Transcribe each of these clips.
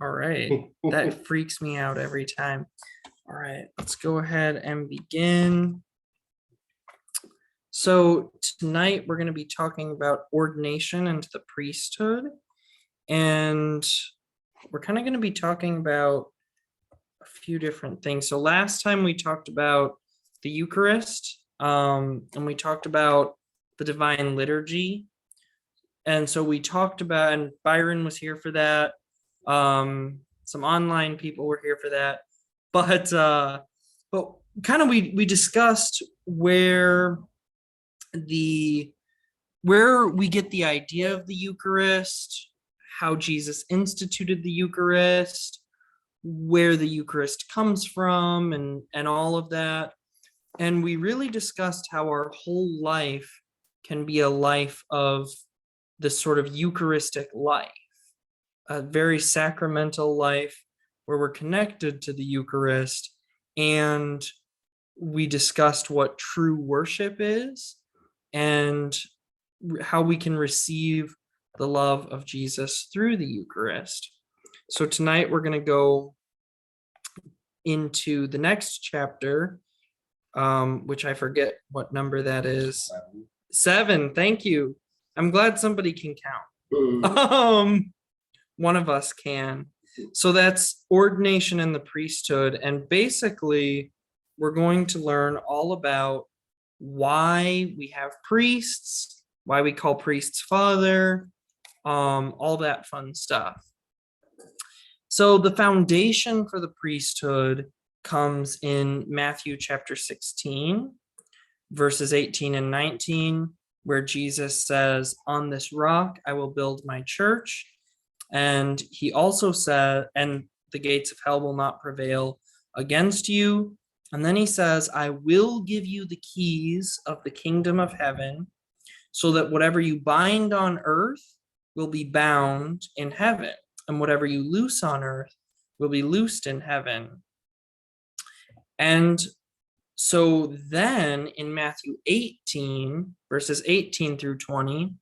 All right. That freaks me out every time. All right, let's go ahead and begin. So tonight we're going to be talking about ordination into the priesthood. And we're kind of going to be talking about a few different things. So last time we talked about the Eucharist, and we talked about the divine liturgy. And so we talked about, and Byron was here for that. Some online people were here for that. But kind of we discussed where we get the idea of the Eucharist, how Jesus instituted the Eucharist, where the Eucharist comes from, and all of that. And we really discussed how our whole life can be a life of this sort of Eucharistic life, a very sacramental life where we're connected to the Eucharist. And we discussed what true worship is and how we can receive the love of Jesus through the Eucharist. So tonight we're going to go into the next chapter, which I forget what number that is. 7. Thank you. I'm glad somebody can count. One of us can. So that's ordination in the priesthood. And basically, we're going to learn all about why we have priests, why we call priests father, all that fun stuff. So the foundation for the priesthood comes in Matthew chapter 16, verses 18 and 19, where Jesus says, "On this rock I will build my church." And he also said, "And the gates of hell will not prevail against you." And then he says, "I will give you the keys of the kingdom of heaven, so that whatever you bind on earth will be bound in heaven, and whatever you loose on earth will be loosed in heaven." And so then in Matthew 18, verses 18 through 20,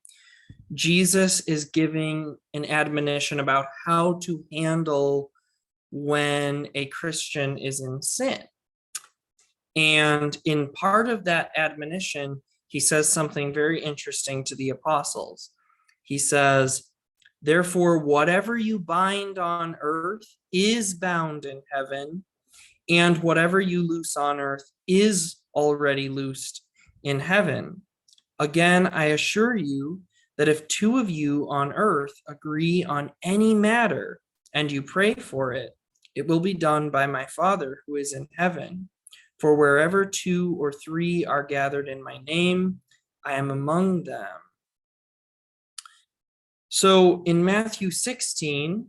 Jesus is giving an admonition about how to handle when a Christian is in sin. And in part of that admonition, he says something very interesting to the apostles. He says, "Therefore, whatever you bind on earth is bound in heaven, and whatever you loose on earth is already loosed in heaven. Again, I assure you that if 2 of you on earth agree on any matter and you pray for it, it will be done by my Father who is in heaven. For wherever 2 or 3 are gathered in my name, I am among them." So in Matthew 16,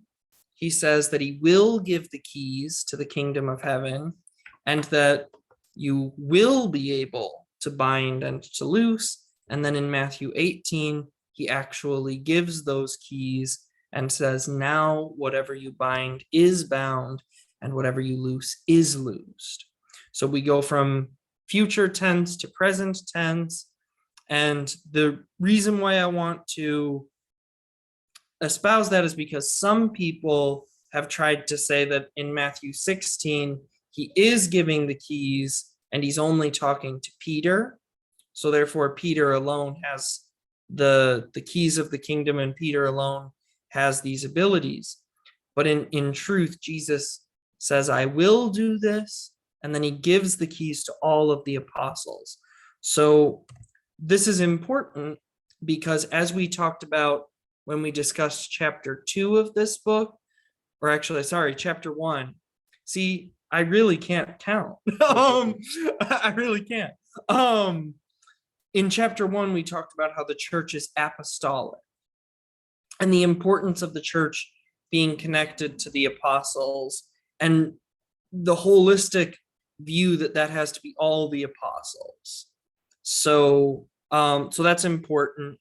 he says that he will give the keys to the kingdom of heaven and that you will be able to bind and to loose. And then in Matthew 18, he actually gives those keys and says, "Now whatever you bind is bound and whatever you loose is loosed." So we go from future tense to present tense. And the reason why I want to espouse that is because some people have tried to say that in Matthew 16, he is giving the keys and he's only talking to Peter. So therefore, Peter alone has the keys of the kingdom, and Peter alone has these abilities. But in truth, Jesus says, "I will do this," and then he gives the keys to all of the apostles. So this is important because, as we talked about when we discussed chapter 2 of this book, or actually, sorry, chapter 1. See, I really can't count. I really can't. In chapter 1, we talked about how the church is apostolic and the importance of the church being connected to the apostles and the holistic view that has to be all the apostles. So that's important.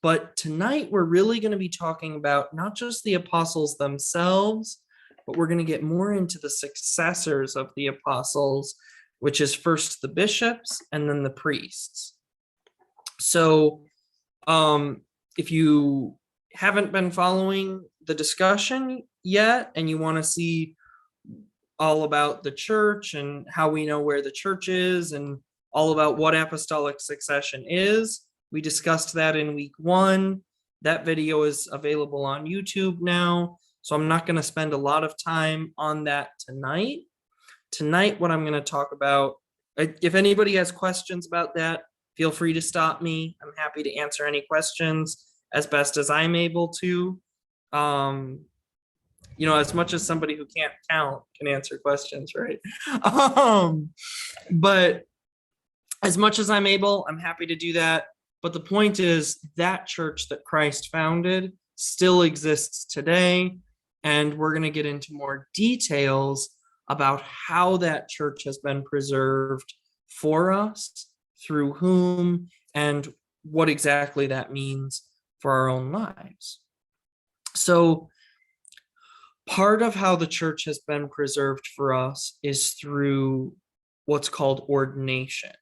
But tonight we're really going to be talking about not just the apostles themselves, but we're going to get more into the successors of the apostles, which is first the bishops and then the priests. So if you haven't been following the discussion yet, and you want to see all about the church and how we know where the church is and all about what apostolic succession is, we discussed that in week 1. That video is available on YouTube now, so I'm not going to spend a lot of time on that tonight. Tonight, what I'm going to talk about, if anybody has questions about that, feel free to stop me. I'm happy to answer any questions as best as I'm able to. As much as somebody who can't count can answer questions, right? But as much as I'm able, I'm happy to do that. But the point is that church that Christ founded still exists today. And we're going to get into more details about how that church has been preserved for us, through whom, and what exactly that means for our own lives. So part of how the church has been preserved for us is through what's called ordination.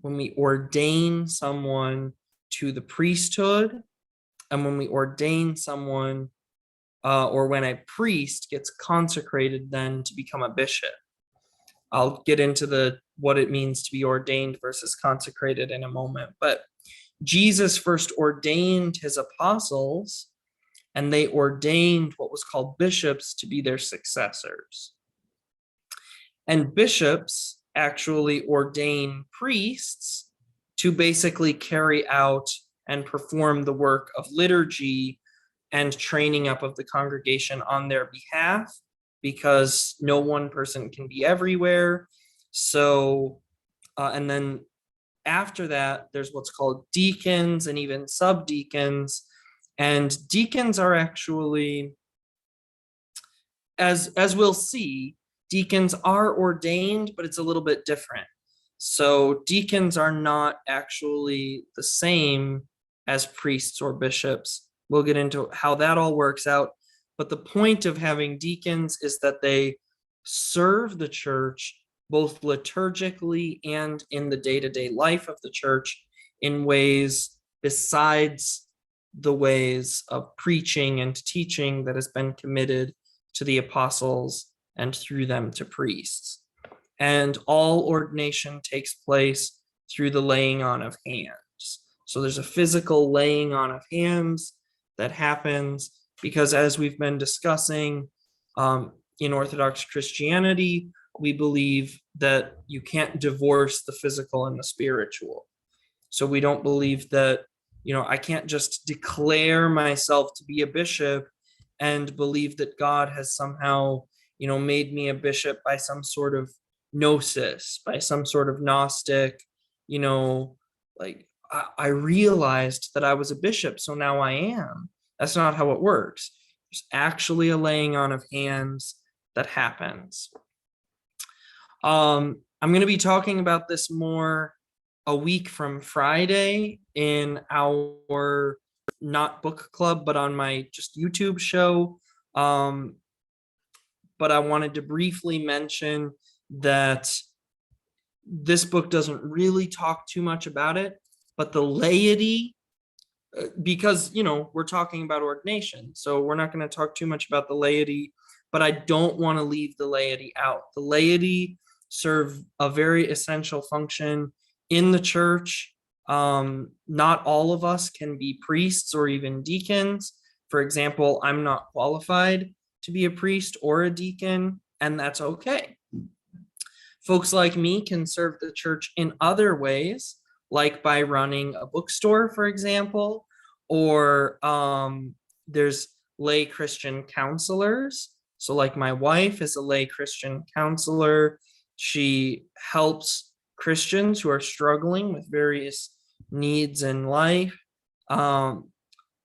When we ordain someone to the priesthood, and when we ordain someone, or when a priest gets consecrated then to become a bishop. I'll get into what it means to be ordained versus consecrated in a moment. But Jesus first ordained his apostles, and they ordained what was called bishops to be their successors. And bishops actually ordain priests to basically carry out and perform the work of liturgy and training up of the congregation on their behalf, because no one person can be everywhere. So, and then after that, there's what's called deacons and even subdeacons. And deacons are actually, as we'll see, deacons are ordained, but it's a little bit different. So deacons are not actually the same as priests or bishops. We'll get into how that all works out. But the point of having deacons is that they serve the church both liturgically and in the day-to-day life of the church in ways besides the ways of preaching and teaching that has been committed to the apostles and through them to priests. And all ordination takes place through the laying on of hands. So there's a physical laying on of hands that happens because, as we've been discussing, in Orthodox Christianity, we believe that you can't divorce the physical and the spiritual. So we don't believe that, I can't just declare myself to be a bishop and believe that God has somehow, made me a bishop by some sort of gnosis, by some sort of Gnostic, like I realized that I was a bishop, so now I am. That's not how it works. There's actually a laying on of hands that happens. I'm going to be talking about this more a week from Friday in our not book club, but on my just YouTube show. But I wanted to briefly mention that this book doesn't really talk too much about it, but the laity, because, we're talking about ordination, so we're not going to talk too much about the laity, but I don't want to leave the laity out. The laity serve a very essential function in the church. Not all of us can be priests or even deacons. For example, I'm not qualified to be a priest or a deacon, and that's okay. Folks like me can serve the church in other ways, like by running a bookstore, for example, or there's lay Christian counselors. So like my wife is a lay Christian counselor. She helps Christians who are struggling with various needs in life.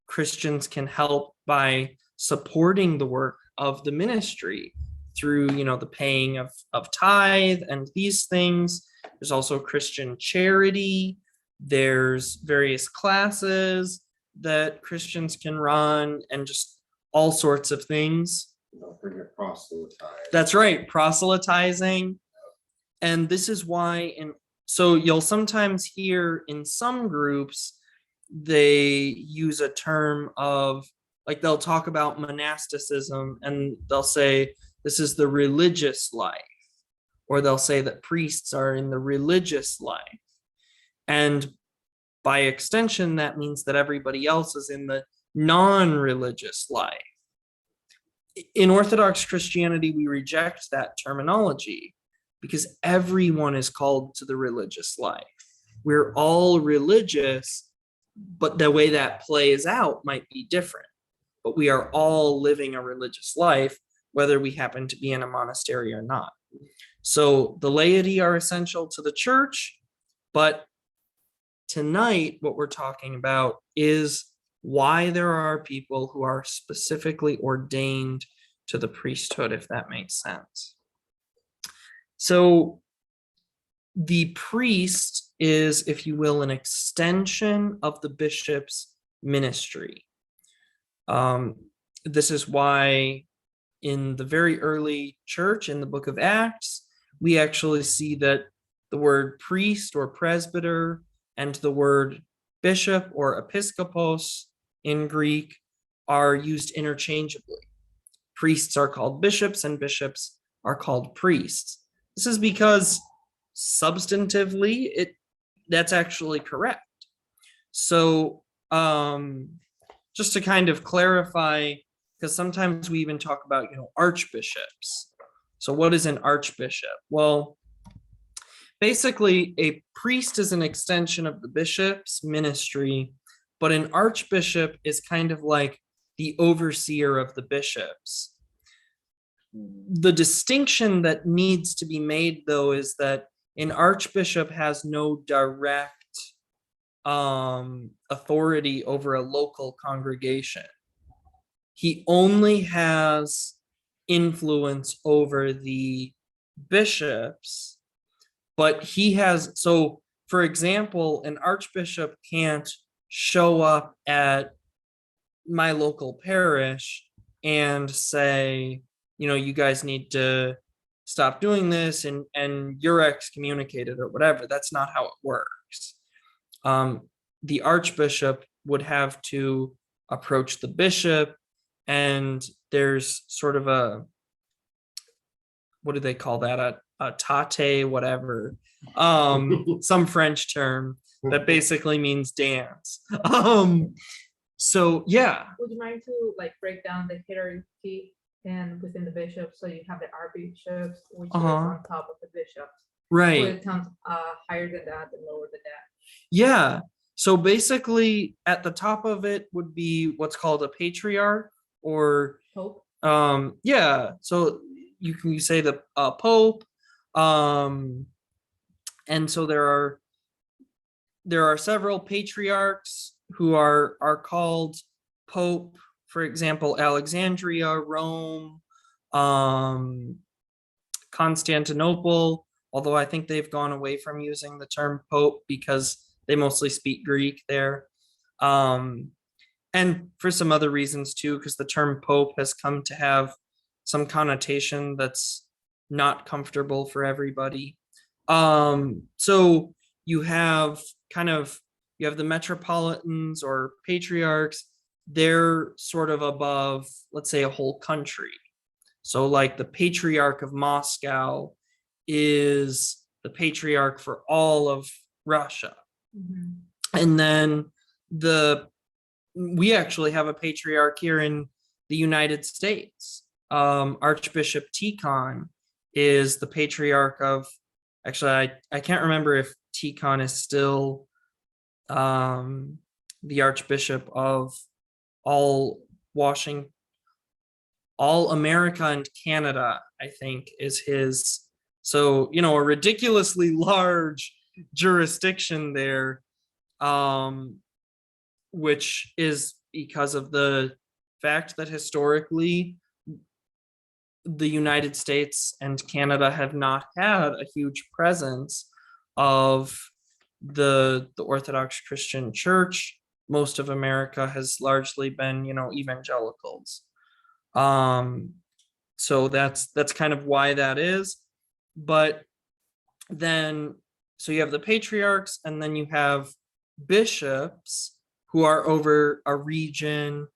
Christians can help by supporting the work of the ministry through, the paying of tithe and these things. There's also Christian charity. There's various classes that Christians can run and just all sorts of things. Don't forget proselytizing. That's right, proselytizing. And this is why, so you'll sometimes hear in some groups, they use a term of like they'll talk about monasticism and they'll say this is the religious life, or they'll say that priests are in the religious life. And by extension, that means that everybody else is in the non-religious life. In Orthodox Christianity, we reject that terminology because everyone is called to the religious life. We're all religious, but the way that plays out might be different. But we are all living a religious life, whether we happen to be in a monastery or not. So the laity are essential to the church, but tonight what we're talking about is why there are people who are specifically ordained to the priesthood, if that makes sense. So the priest is, if you will, an extension of the bishop's ministry. This is why in the very early church, in the book of Acts, we actually see that the word priest or presbyter and the word bishop or episcopos in Greek are used interchangeably. Priests are called bishops and bishops are called priests. This is because substantively that's actually correct. So just to kind of clarify, because sometimes we even talk about, archbishops. So what is an archbishop? Well, basically a priest is an extension of the bishop's ministry, but an archbishop is kind of like the overseer of the bishops. The distinction that needs to be made, though, is that an archbishop has no direct authority over a local congregation. He only has influence over the bishops, but he has, so for example, an archbishop can't show up at my local parish and say, you guys need to stop doing this and you're excommunicated or whatever. That's not how it works. The archbishop would have to approach the bishop, and there's sort of what do they call that? A tate, whatever. Some French term that basically means dance. So yeah. Would you mind to break down the hierarchy and within the bishops? So you have the archbishops, which is on top of the bishops. Right. So it comes higher than that and lower than that. Yeah. So basically at the top of it would be what's called a patriarch or Pope. Yeah. So you say the Pope. And so there are several patriarchs who are called Pope. For example, Alexandria, Rome, Constantinople, although I think they've gone away from using the term Pope because they mostly speak Greek there. And for some other reasons too, because the term Pope has come to have some connotation that's not comfortable for everybody. So you have the metropolitans or patriarchs. They're sort of above, let's say, a whole country. So like the Patriarch of Moscow is the patriarch for all of Russia. Mm-hmm. And then we actually have a patriarch here in the United States. Archbishop Tikhon is the patriarch of, actually, I can't remember if Tikhon is still the archbishop of all America and Canada, I think, is his. So, a ridiculously large jurisdiction there, which is because of the fact that historically the United States and Canada have not had a huge presence of the Orthodox Christian Church. Most of America has largely been, evangelicals. So that's kind of why that is. But then, so you have the patriarchs, and then you have bishops who are over a region.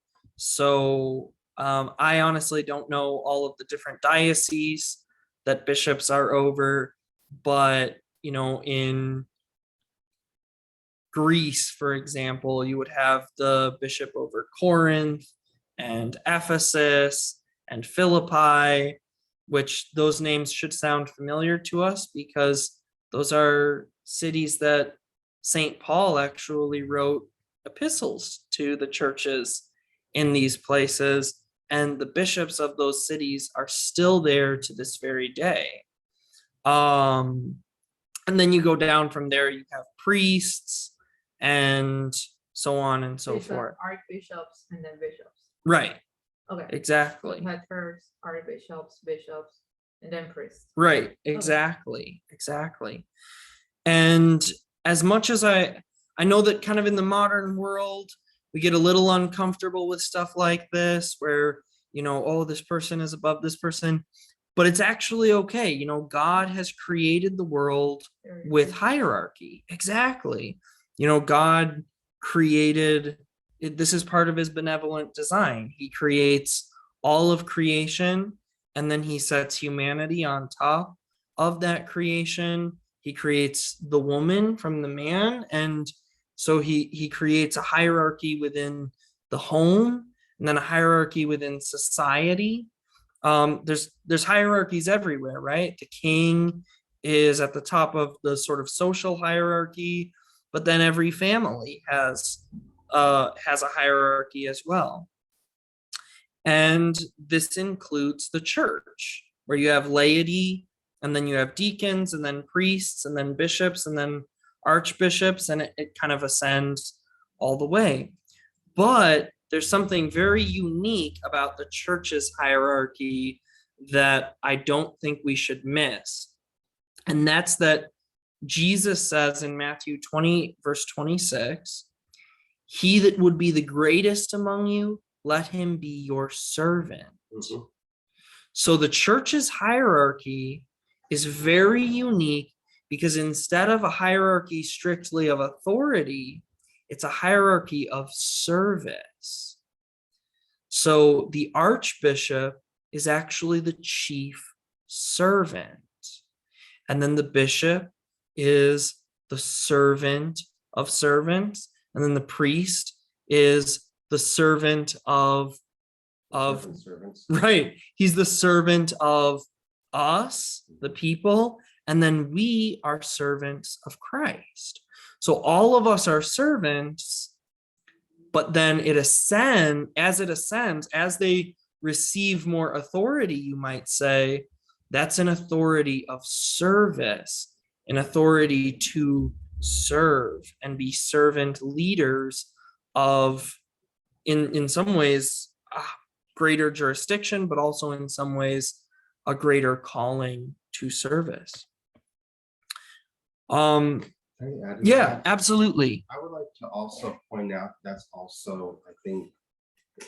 So I honestly don't know all of the different dioceses that bishops are over, but in Greece, for example, you would have the bishop over Corinth and Ephesus and Philippi, which those names should sound familiar to us because those are cities that St. Paul actually wrote epistles to the churches in these places, and the bishops of those cities are still there to this very day. And then you go down from there, you have priests and so on and so These are forth. archbishops and then bishops. Right, Okay. exactly. You had first archbishops, bishops, and then priests. Right, exactly. And as much as I know that kind of in the modern world, we get a little uncomfortable with stuff like this, where, oh, this person is above this person, but it's actually okay. God has created the world with hierarchy. Exactly. God created, this is part of his benevolent design. He creates all of creation, and then he sets humanity on top of that creation. He creates the woman from the man, and so he creates a hierarchy within the home, and then a hierarchy within society. There's hierarchies everywhere, right? The king is at the top of the sort of social hierarchy, but then every family has a hierarchy as well. And this includes the church, where you have laity, and then you have deacons, and then priests, and then bishops, and then archbishops, and it kind of ascends all the way. But there's something very unique about the church's hierarchy that I don't think we should miss. And that's that Jesus says in Matthew 20, verse 26, he that would be the greatest among you, let him be your servant. Mm-hmm. So the church's hierarchy is very unique because instead of a hierarchy strictly of authority, it's a hierarchy of service. So the archbishop is actually the chief servant. And then the bishop is the servant of servants. And then the priest is the servant of servants. Right. He's the servant of us, the people. And then we are servants of Christ. So all of us are servants, but then as they receive more authority, you might say, that's an authority of service, an authority to serve and be servant leaders of, in some ways, greater jurisdiction, but also in some ways, a greater calling to service. Yeah, absolutely. I would like to also point out I think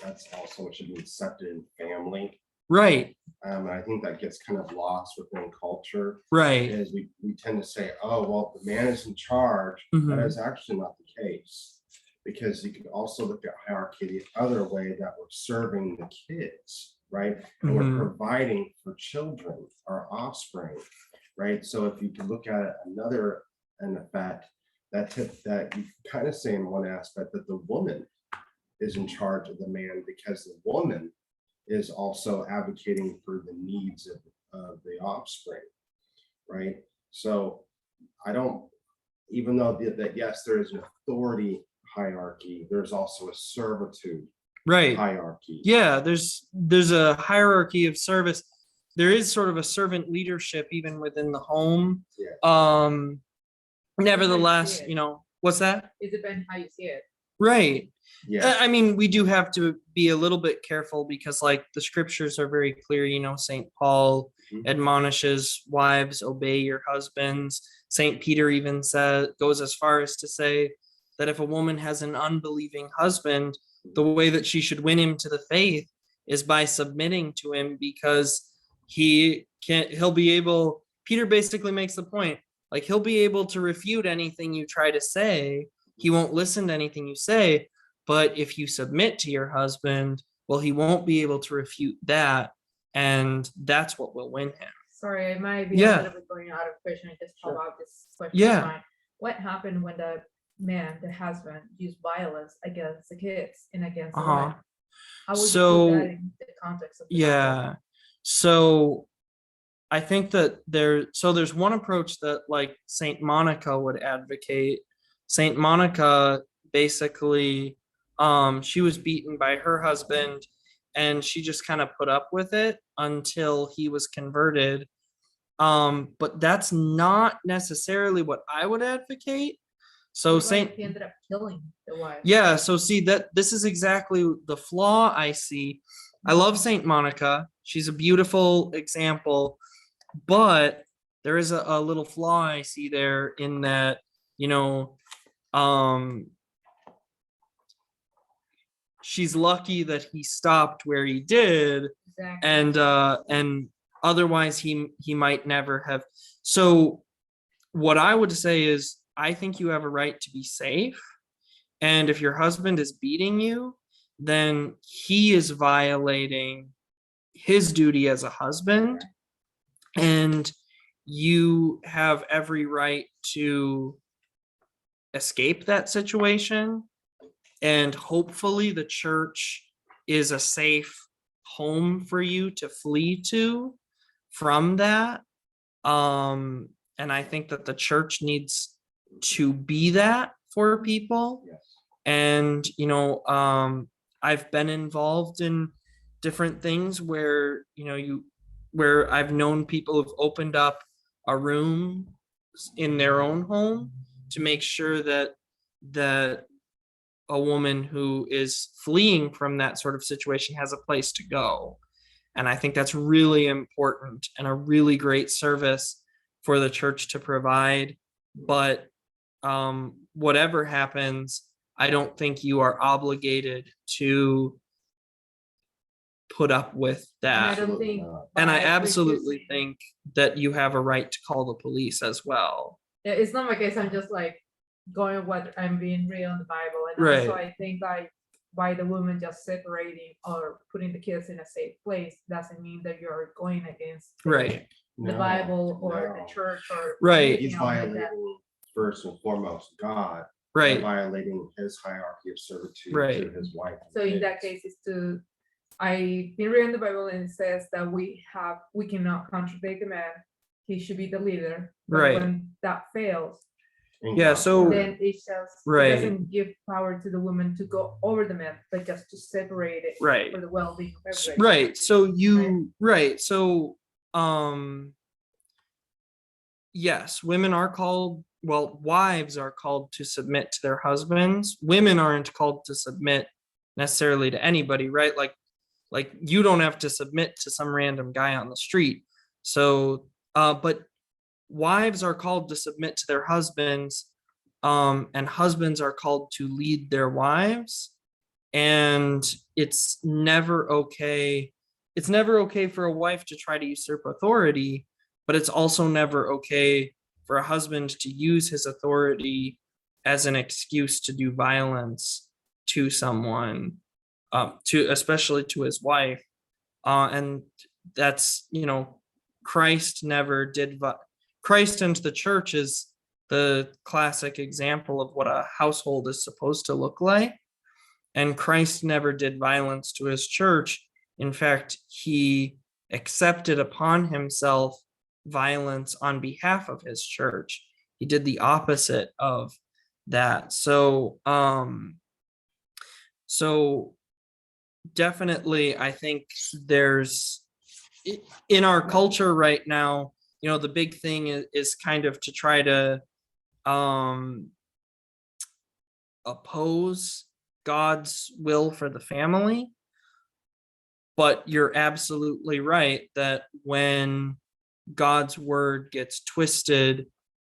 that's also what should be accepted in family. Right. I think that gets kind of lost within culture. Right. Is we tend to say, oh, well, the man is in charge. Mm-hmm. That is actually not the case. Because you could also look at hierarchy the other way, that we're serving the kids, right? And mm-hmm. we're providing for children, our offspring, right? So if you can look at it an effect, that you kind of say in one aspect that the woman is in charge of the man, because the woman is also advocating for the needs of the offspring, right? So even though that yes, there is an authority hierarchy, there's also a servitude hierarchy. Yeah, there's a hierarchy of service. There is sort of a servant leadership even within the home. Yeah. Nevertheless, what's that? It depends how you see it. Right. Yeah. I mean, we do have to be a little bit careful because, like, the scriptures are very clear. St. Paul mm-hmm. admonishes wives, obey your husbands. St. Peter even goes as far as to say that if a woman has an unbelieving husband, the way that she should win him to the faith is by submitting to him, because he'll be able, Peter basically makes the point, like, he'll be able to refute anything you try to say. He won't listen to anything you say, But if you submit to your husband, well, he won't be able to refute that. And that's what will win him. Sorry, I might be Yeah. a little bit going out of question. I just thought about this question. Yeah. of mine. What happened when the man, the husband, used violence against the kids and against the wife? How would you So, put that in the context of the Bible? yeah. So I think that there's one approach that like Saint Monica would advocate. Saint Monica basically, she was beaten by her husband and she just kind of put up with it until he was converted. But that's not necessarily what I would advocate. So What Saint, if he ended up killing the wife. yeah, so see that this is exactly the flaw I see. I love Saint Monica. She's a beautiful example, but there is a little flaw I see there in that, she's lucky that he stopped where he did, Exactly. and otherwise he might never have. So what I would say is I think you have a right to be safe. And if your husband is beating you, then he is violating his duty as a husband. And you have every right to escape that situation. And hopefully the church is a safe home for you to flee to from that. And I think that the church needs to be that for people. Yes. And, I've been involved in different things where, where I've known people who've opened up a room in their own home to make sure that a woman who is fleeing from that sort of situation has a place to go. And I think that's really important and a really great service for the church to provide. But whatever happens, I don't think you are obligated to put up with that. And I don't think. And I by absolutely refusing- think that you have a right to call the police as well. Yeah, it's not my case. I'm just like going with what I'm being real in the Bible, and Right. also I think like by the woman just separating or putting the kids in a safe place doesn't mean that you're going against Right. the No, Bible or no. the church or Right. anything He's else like that. violating first and foremost God, and Right. violating his hierarchy of servitude Right. to his wife. and So in that kids. case, I been reading the Bible and it says that we cannot contradict the man. He should be the leader. But Right. when that fails, In Yeah, God's so- word. then it Right. doesn't give power to the woman to go over the man, but just to separate it Right. for the well-being of everybody. Right. So so yes, wives are called to submit to their husbands. Women aren't called to submit necessarily to anybody, right? Like you don't have to submit to some random guy on the street. So but wives are called to submit to their husbands, and husbands are called to lead their wives. And it's never okay for a wife to try to usurp authority, but it's also never okay for a husband to use his authority as an excuse to do violence to someone, especially to his wife. And that's, Christ never did. Christ and the church is the classic example of what a household is supposed to look like. And Christ never did violence to his church. In fact, he accepted upon himself violence on behalf of his church. He did the opposite of that. So definitely, I think there's, in our culture right now, the big thing is kind of to try to oppose God's will for the family. But you're absolutely right that when God's word gets twisted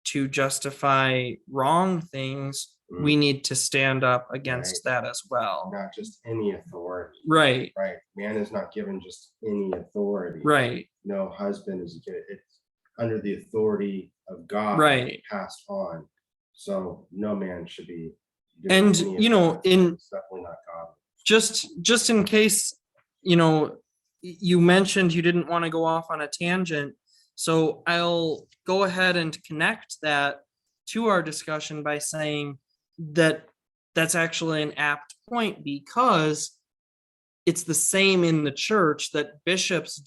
to justify wrong things, we need to stand up against that as well. Not just any authority. Right. Right. Man is not given just any authority. Right. No husband is given. It's under the authority of God. Right. Passed on. So no man should be And, Any of you know, that, in it's definitely not godly. just in case, you know, you mentioned you didn't want to go off on a tangent, so I'll go ahead and connect that to our discussion by saying that that's actually an apt point, because it's the same in the church that bishops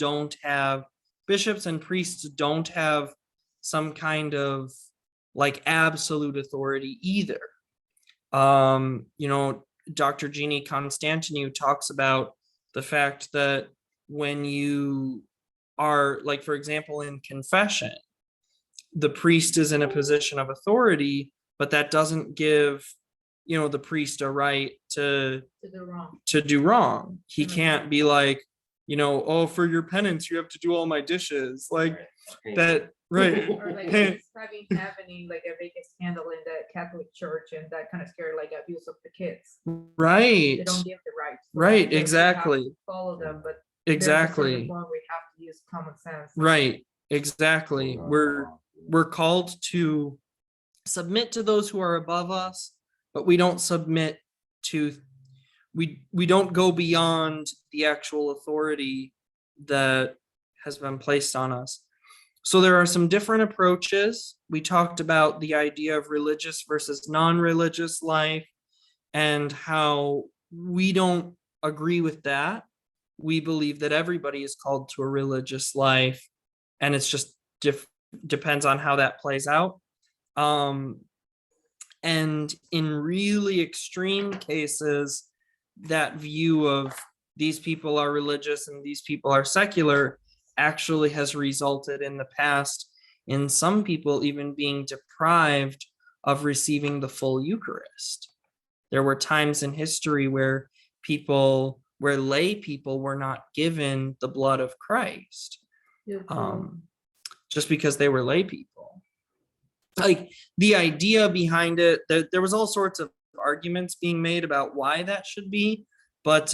and priests don't have some kind of like absolute authority either. You know, Dr. Jeannie Constantinou talks about the fact that when you are, like, for example, in confession, the priest is in a position of authority, but that doesn't give, you know, the priest a right to do wrong. He can't be like, you know, oh, for your penance, you have to do all my dishes. Like that, right. Or like it's having happening like a big scandal in the Catholic Church, and that kind of scare like abuse of the kids. They Right. don't give the rights. Right, They have to exactly. follow them, but Exactly. there's a certain point we have to use common sense. Right, exactly. We're called to submit to those who are above us, but we don't submit to, we don't go beyond the actual authority that has been placed on us. So there are some different approaches. We talked about the idea of religious versus non-religious life and how we don't agree with that. We believe that everybody is called to a religious life, and it's just depends on how that plays out. And in really extreme cases, that view of these people are religious and these people are secular actually has resulted in the past in some people even being deprived of receiving the full Eucharist. There were times in history where lay people were not given the blood of Christ, just because they were lay people. Like the idea behind it, there was all sorts of arguments being made about why that should be, but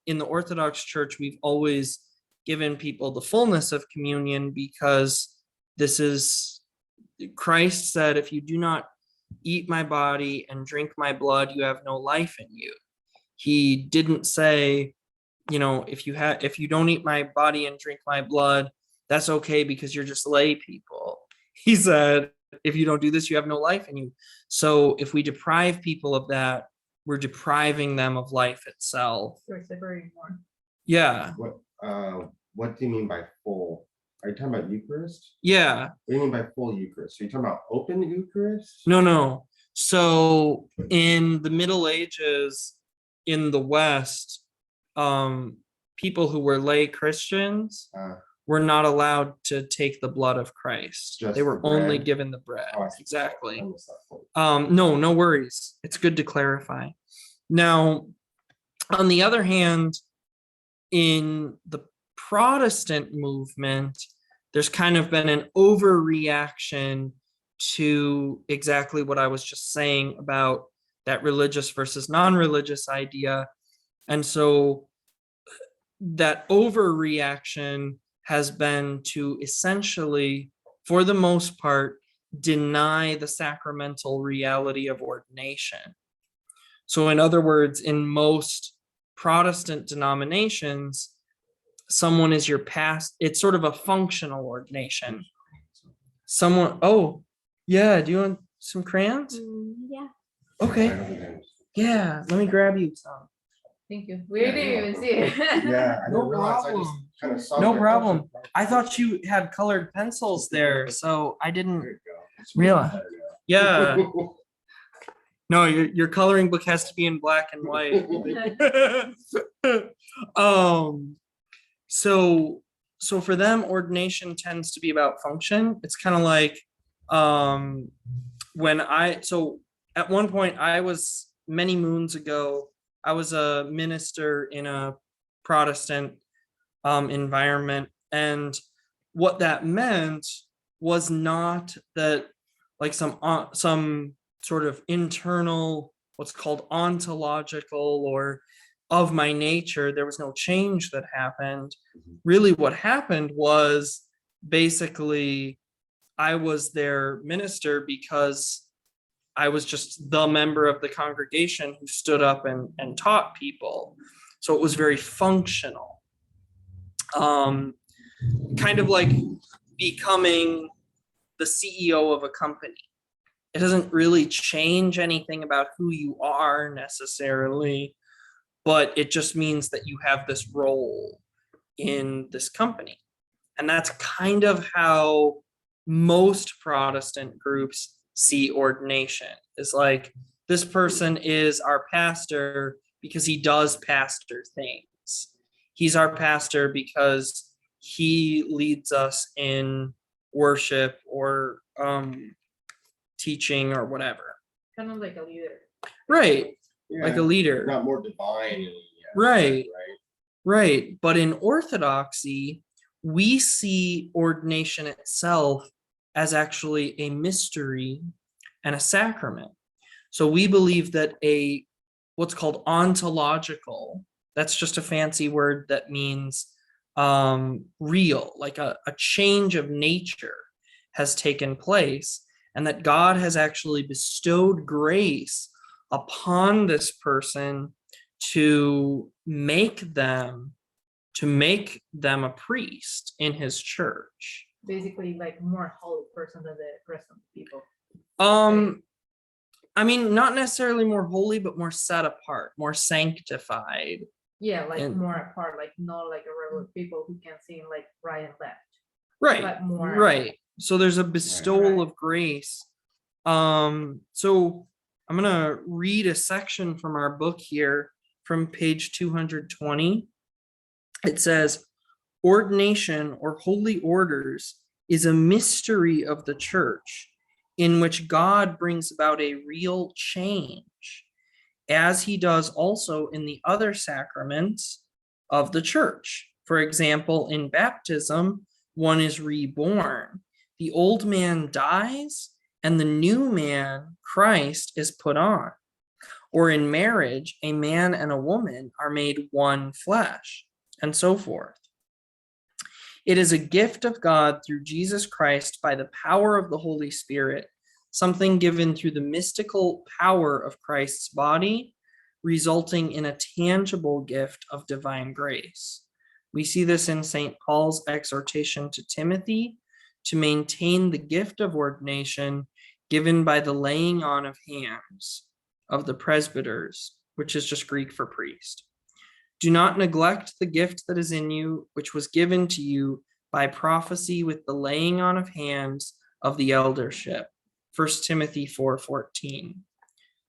in the Orthodox Church, we've always given people the fullness of communion, because this is, Christ said, if you do not eat my body and drink my blood, you have no life in you. He didn't say, you know, if you don't eat my body and drink my blood, that's okay because you're just lay people. He said, if you don't do this, you have no life in you. So if we deprive people of that, we're depriving them of life itself. You're separating more. Yeah. What do you mean by full? Are you talking about Eucharist? Yeah. What do you mean by full Eucharist? Are you talking about open Eucharist? No. So in the Middle Ages in the West, people who were lay Christians were not allowed to take the blood of Christ. They were only given the bread. Exactly. No worries. It's good to clarify. Now, on the other hand, in the Protestant movement, there's kind of been an overreaction to exactly what I was just saying about that religious versus non-religious idea. And so that overreaction has been to essentially, for the most part, deny the sacramental reality of ordination. So in other words, in most Protestant denominations, someone is your past, it's sort of a functional ordination. Someone, oh, yeah, do you want some crayons? Yeah. Okay. Yeah, let me grab you some. Thank you. We didn't even see it. Yeah, I No didn't realize. I just problem. kind of saw No my problem. picture. I thought you had colored pencils there, so I There didn't you go. It's realize. better Yeah. now. No, your coloring book has to be in black and white. So for them, ordination tends to be about function. It's kind of like so at one point I was, many moons ago, I was a minister in a Protestant environment, and what that meant was not that like some sort of internal, what's called ontological or of my nature, there was no change that happened. Really what happened was basically I was their minister because I was just the member of the congregation who stood up and taught people. So it was very functional. Kind of like becoming the CEO of a company. It doesn't really change anything about who you are necessarily, but it just means that you have this role in this company. And that's kind of how most Protestant groups see ordination. Is like, this person is our pastor because he does pastor things. He's our pastor because he leads us in worship or teaching or whatever. Kind of like a leader. Right. Yeah, Like a leader. not more divine. Right. Right. Right. But in Orthodoxy, we see ordination itself as actually a mystery and a sacrament. So we believe that what's called ontological, that's just a fancy word that means real, like a change of nature has taken place, and that God has actually bestowed grace upon this person to make them a priest in his church. Basically, like more holy person than the rest of the people. I mean, not necessarily more holy, but more set apart, more sanctified. Yeah, like And- more apart, like not like a regular people who can see like right and left. Right. But more Right. So there's a bestowal Right. of grace. So I'm gonna read a section from our book here from page 220. It says, ordination or holy orders is a mystery of the church in which God brings about a real change, as he does also in the other sacraments of the church. For example, in baptism, one is reborn. The old man dies and the new man, Christ, is put on. Or in marriage, a man and a woman are made one flesh, and so forth. It is a gift of God through Jesus Christ by the power of the Holy Spirit, something given through the mystical power of Christ's body, resulting in a tangible gift of divine grace. We see this in St. Paul's exhortation to Timothy to maintain the gift of ordination given by the laying on of hands of the presbyters, which is just Greek for priest. Do not neglect the gift that is in you, which was given to you by prophecy with the laying on of hands of the eldership. 1 Timothy 4:14.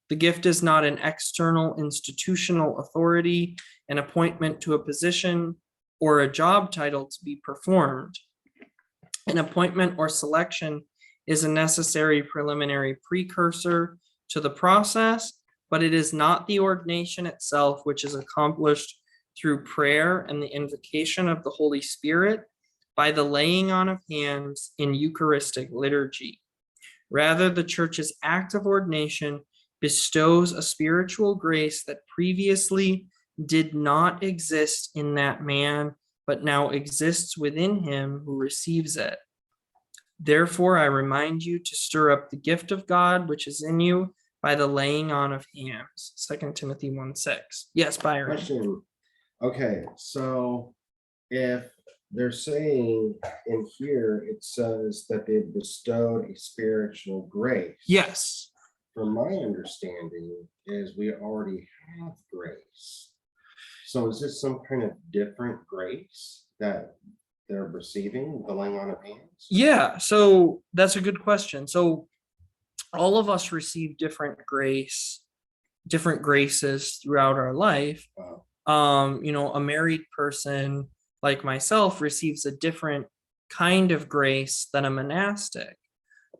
The gift is not an external institutional authority, an appointment to a position, or a job title to be performed. An appointment or selection is a necessary preliminary precursor to the process, but it is not the ordination itself, which is accomplished through prayer and the invocation of the Holy Spirit by the laying on of hands in Eucharistic liturgy. Rather, the Church's act of ordination bestows a spiritual grace that previously did not exist in that man, but now exists within him who receives it. Therefore, I remind you to stir up the gift of God which is in you by the laying on of hands. 2 Timothy 1:6. Yes, Byron. Question. Okay, so if they're saying in here, it says that they bestowed a spiritual grace. Yes. From my understanding is we already have grace. So is this some kind of different grace that they're receiving, the laying on of hands? Yeah, so that's a good question. So all of us receive different graces throughout our life. Wow. A married person like myself receives a different kind of grace than a monastic.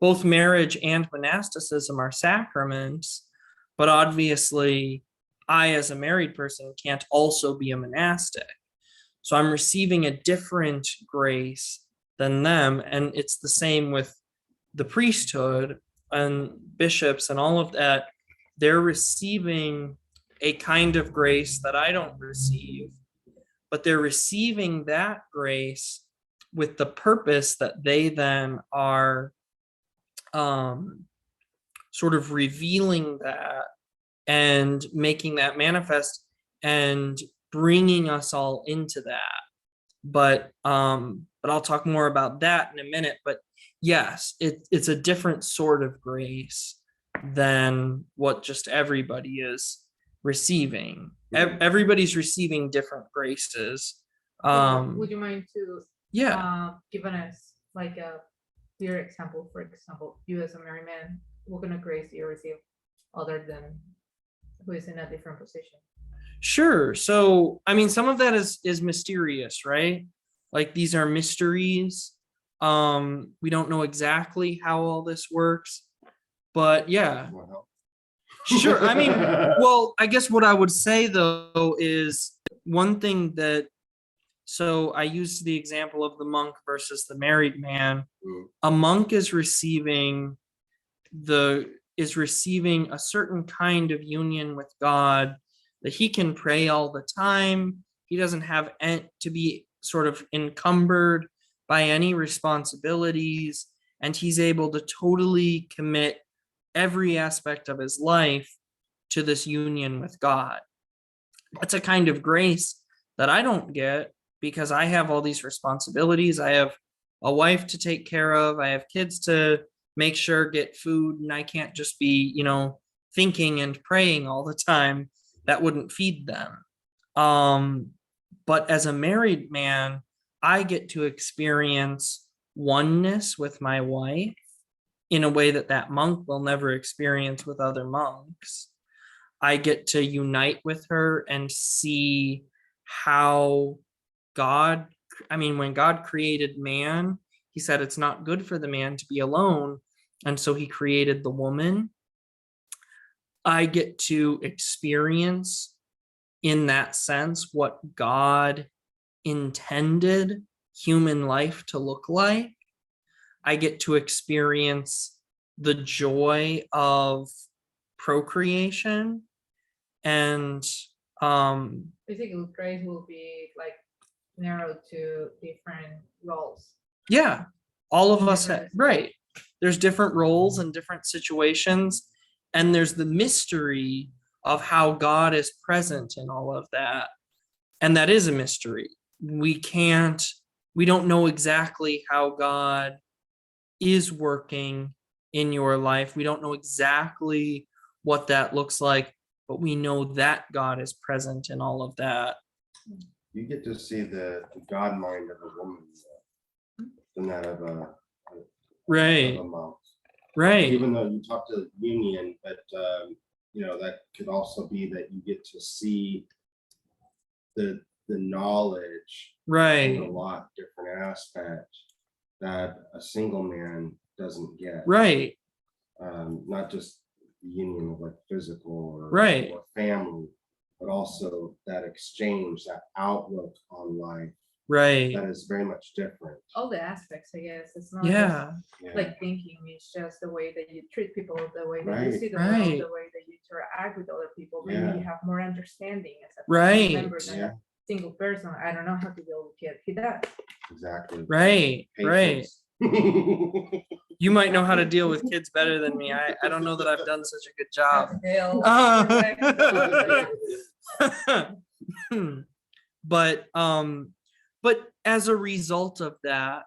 Both marriage and monasticism are sacraments, but obviously I, as a married person, can't also be a monastic. So I'm receiving a different grace than them. And it's the same with the priesthood and bishops and all of that. They're receiving a kind of grace that I don't receive, but they're receiving that grace with the purpose that they then are sort of revealing that and making that manifest and bringing us all into that. But I'll talk more about that in a minute. But yes, it's a different sort of grace than what just everybody is receiving. Everybody's receiving different graces. Would you mind to Yeah, giving us like a clear example? For example, you as a married man, what kind of grace do you receive other than who is in a different position? sure. So, I mean, some of that is mysterious, right? Like these are mysteries. We don't know exactly how all this works, but yeah, Well, sure. I mean, well, I guess what I would say though is one thing that, so I used the example of the monk versus the married man. A monk is receiving a certain kind of union with God, that he can pray all the time. He doesn't have to be sort of encumbered by any responsibilities, and he's able to totally commit every aspect of his life to this union with God. That's a kind of grace that I don't get because I have all these responsibilities. I have a wife to take care of. I have kids to make sure get food, and I can't just be, thinking and praying all the time. That wouldn't feed them. But as a married man, I get to experience oneness with my wife in a way that monk will never experience with other monks. I get to unite with her and see how when God created man, he said it's not good for the man to be alone. And so he created the woman. I get to experience in that sense what God intended human life to look like. I get to experience the joy of procreation. And Basically, grace will be like narrowed to different roles. yeah, all of us right. There's different roles and different situations, and there's the mystery of how God is present in all of that. And that is a mystery. We don't know exactly how God is working in your life. We don't know exactly what that looks like, but we know that God is present in all of that. You get to see the God mind of a woman than that of a Right. monk. Right. Even though you talk to union, but that could also be that you get to see the knowledge Right. in a lot different aspect that a single man doesn't get. Right. Not just the union of like physical or family, but also that exchange, that outlook on life. Right. That is very much different. All the aspects, I guess. It's not just like thinking, it's just the way that you treat people, the way that Right. you see the world, the way that you interact with other people. Maybe you have more understanding as a family member than a single person. I don't know how to deal with kids. He does. Exactly. Right. Patience. Right. You might know how to deal with kids better than me. I don't know that I've done such a good job. But as a result of that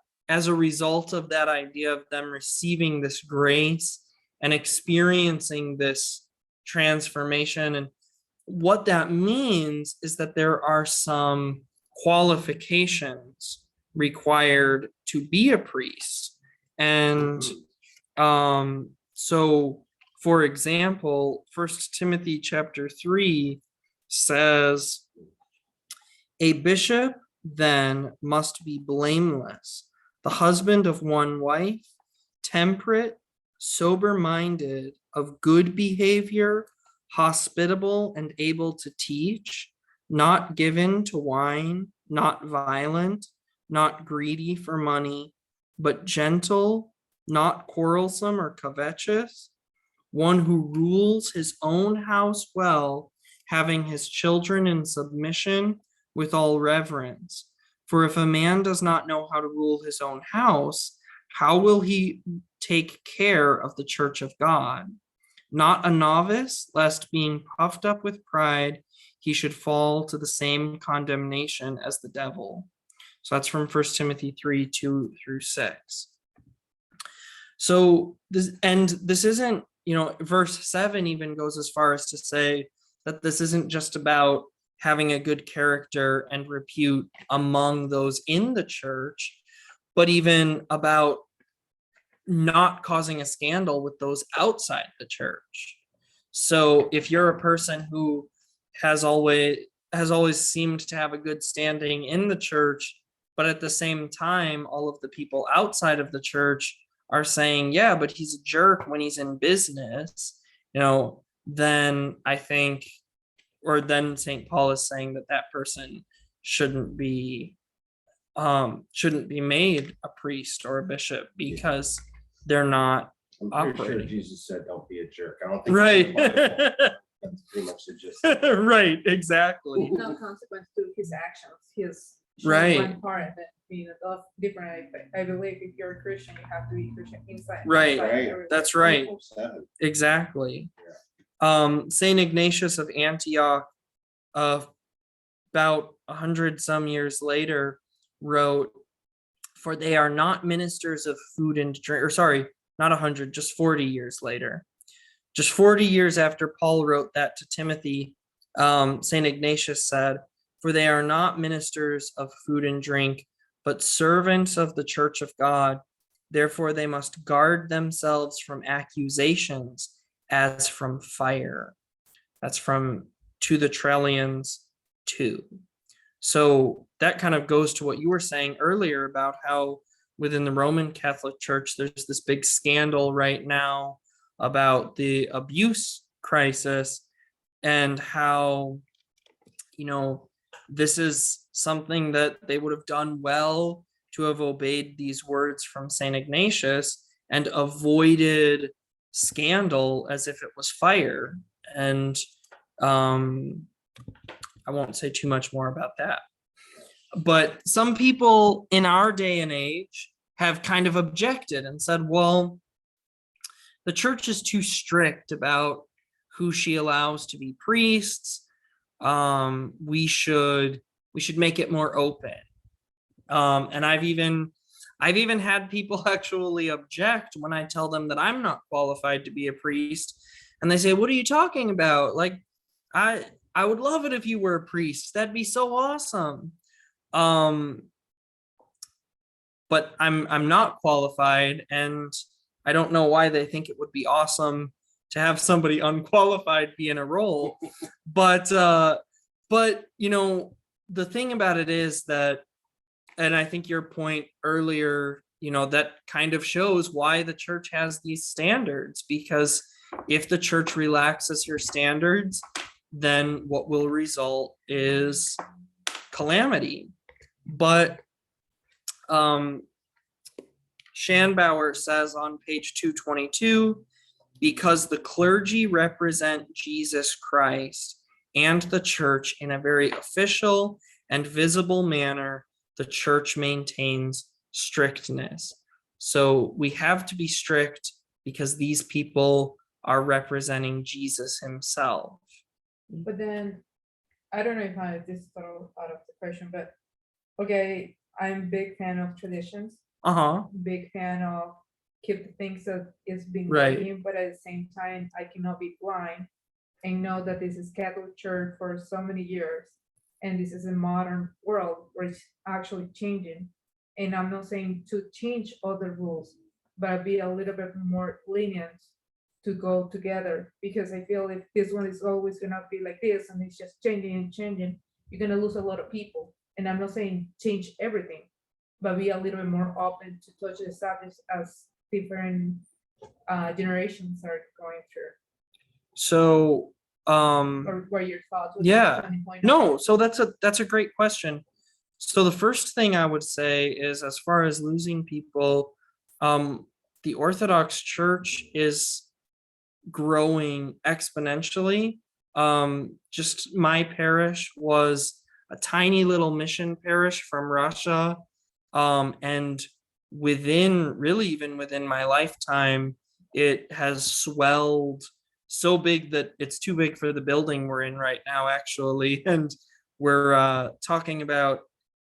idea of them receiving this grace and experiencing this transformation, and what that means is that there are some qualifications required to be a priest. And so for example, 1 Timothy chapter 3 says, a bishop then must be blameless, the husband of one wife, temperate, sober-minded, of good behavior, hospitable and able to teach, not given to wine, not violent, not greedy for money, but gentle, not quarrelsome or covetous, one who rules his own house well, having his children in submission with all reverence. For if a man does not know how to rule his own house, how will he take care of the church of God? not a novice, lest being puffed up with pride, he should fall to the same condemnation as the devil. So that's from 1 Timothy 3:2-6. So this isn't, verse 7 even goes as far as to say that this isn't just about having a good character and repute among those in the church, but even about not causing a scandal with those outside the church. So if you're a person who has always seemed to have a good standing in the church, but at the same time, all of the people outside of the church are saying, yeah, but he's a jerk when he's in business, then I think, or then St. Paul is saying that person shouldn't be made a priest or a bishop because they're not I'm pretty operating. sure Jesus said, "Don't be a jerk." I don't think Right. that's pretty much the gist. Right, exactly. No consequence to his actions. His Right. one part and then being different. I believe if you're a Christian, you have to be Christian inside. Right. outside, Right. everything. That's right. 24/7. Exactly. Saint Ignatius of Antioch, about 100 some years later, wrote, "For they are not ministers of food and drink," or sorry, not 100, just 40 years later. Just 40 years after Paul wrote that to Timothy, Saint Ignatius said, "For they are not ministers of food and drink, but servants of the church of God. Therefore they must guard themselves from accusations as from fire." That's from To the Trellians 2. So that kind of goes to what you were saying earlier about how within the Roman Catholic Church, there's this big scandal right now about the abuse crisis and how, this is something that they would have done well to have obeyed these words from St. Ignatius and avoided scandal as if it was fire. And I won't say too much more about that. But some people in our day and age have kind of objected and said, well, the church is too strict about who she allows to be priests. We should make it more open. And I've even had people actually object when I tell them that I'm not qualified to be a priest. And they say, what are you talking about? Like, I would love it if you were a priest. That'd be so awesome. But I'm not qualified, and I don't know why they think it would be awesome to have somebody unqualified be in a role. But the thing about it is that, and I think your point earlier, that kind of shows why the church has these standards, because if the church relaxes your standards, then what will result is calamity. But Schanbauer says on page 222, because the clergy represent Jesus Christ and the church in a very official and visible manner, the church maintains strictness. So we have to be strict because these people are representing Jesus himself. But then, I don't know if this is out of the question, but okay, I'm a big fan of traditions. Big fan of keep the things that is being working, but at the same time, I cannot be blind and know that this is Catholic Church for so many years, and this is a modern world where it's actually changing. And I'm not saying to change other rules, but be a little bit more lenient to go together, because I feel if this one is always gonna be like this and it's just changing and changing, you're gonna lose a lot of people. And I'm not saying change everything, but be a little bit more open to touch the subjects as different generations are going through. So or what are your thoughts? So that's a great question. So the first thing I would say is, as far as losing people, the Orthodox Church is growing exponentially. Just my parish was a tiny little mission parish from Russia, and even within my lifetime, it has swelled so big that it's too big for the building we're in right now, actually. And we're talking about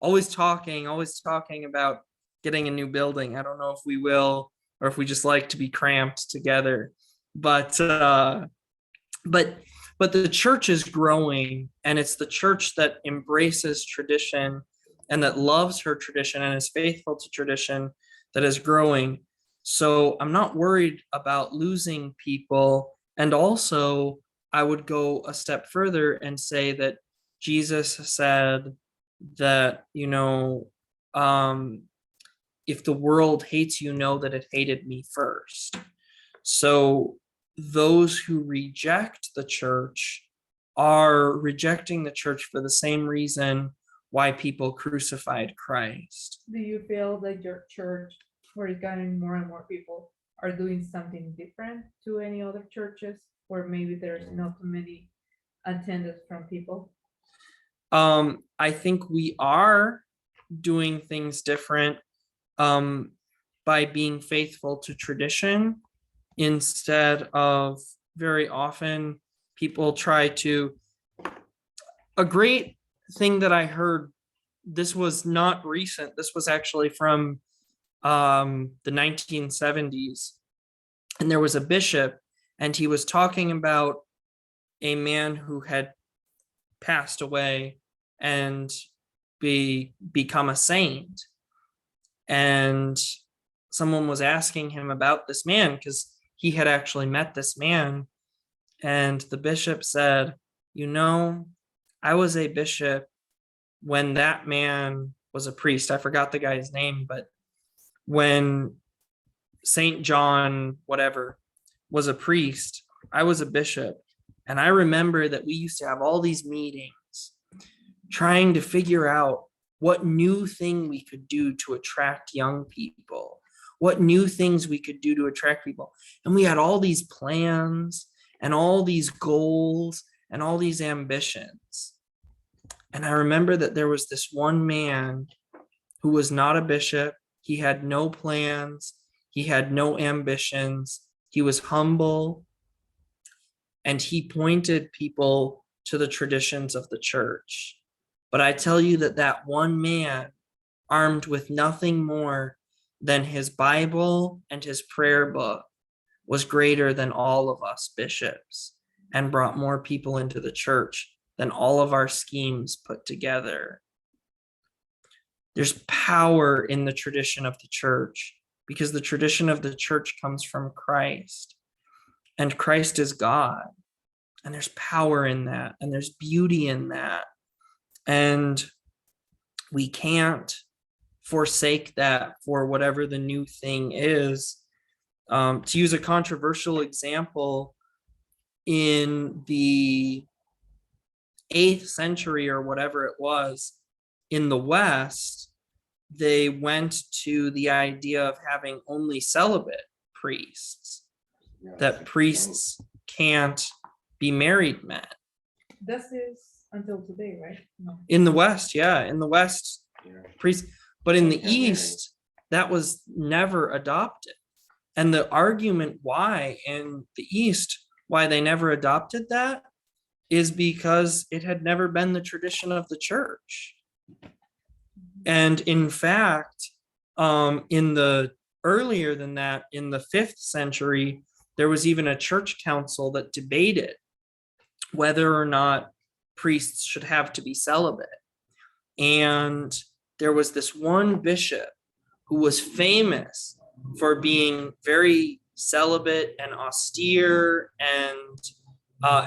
always talking about getting a new building. I don't know if we will, or if we just like to be cramped together. But the church is growing, and it's the church that embraces tradition and that loves her tradition and is faithful to tradition that is growing. So I'm not worried about losing people. And also, I would go a step further and say that Jesus said that, if the world hates you, know that it hated me first. So those who reject the church are rejecting the church for the same reason why people crucified Christ. Do you feel that your church, where it's getting more and more people, are doing something different to any other churches, where maybe there's not too many attendance from people? I think we are doing things different by being faithful to tradition, instead of very often people try to. A great thing that I heard, this was not recent, this was actually from the 1970s, and there was a bishop, and he was talking about a man who had passed away and become a saint. And someone was asking him about this man because he had actually met this man. And the bishop said, I was a bishop when that man was a priest. I forgot the guy's name, but when Saint John, whatever, was a priest, I was a bishop. And I remember that we used to have all these meetings trying to figure out what new thing we could do to attract young people, what new things we could do to attract people. And we had all these plans and all these goals and all these ambitions. And I remember that there was this one man who was not a bishop. He had no plans. He had no ambitions. He was humble. And he pointed people to the traditions of the church. But I tell you that one man, armed with nothing more than his Bible and his prayer book, was greater than all of us bishops and brought more people into the church than all of our schemes put together. There's power in the tradition of the church, because the tradition of the church comes from Christ, and Christ is God. And there's power in that, and there's beauty in that. And we can't forsake that for whatever the new thing is. To use a controversial example, in the 8th century or whatever it was, in the West, they went to the idea of having only celibate priests, that priests can't be married men. This is until today, right? No. In the West, priests, but in the East, that was never adopted. And the argument why in the East, why they never adopted that, is because it had never been the tradition of the church. And in fact, earlier than that, in the 5th century, there was even a church council that debated whether or not priests should have to be celibate. And there was this one bishop who was famous for being very celibate and austere, and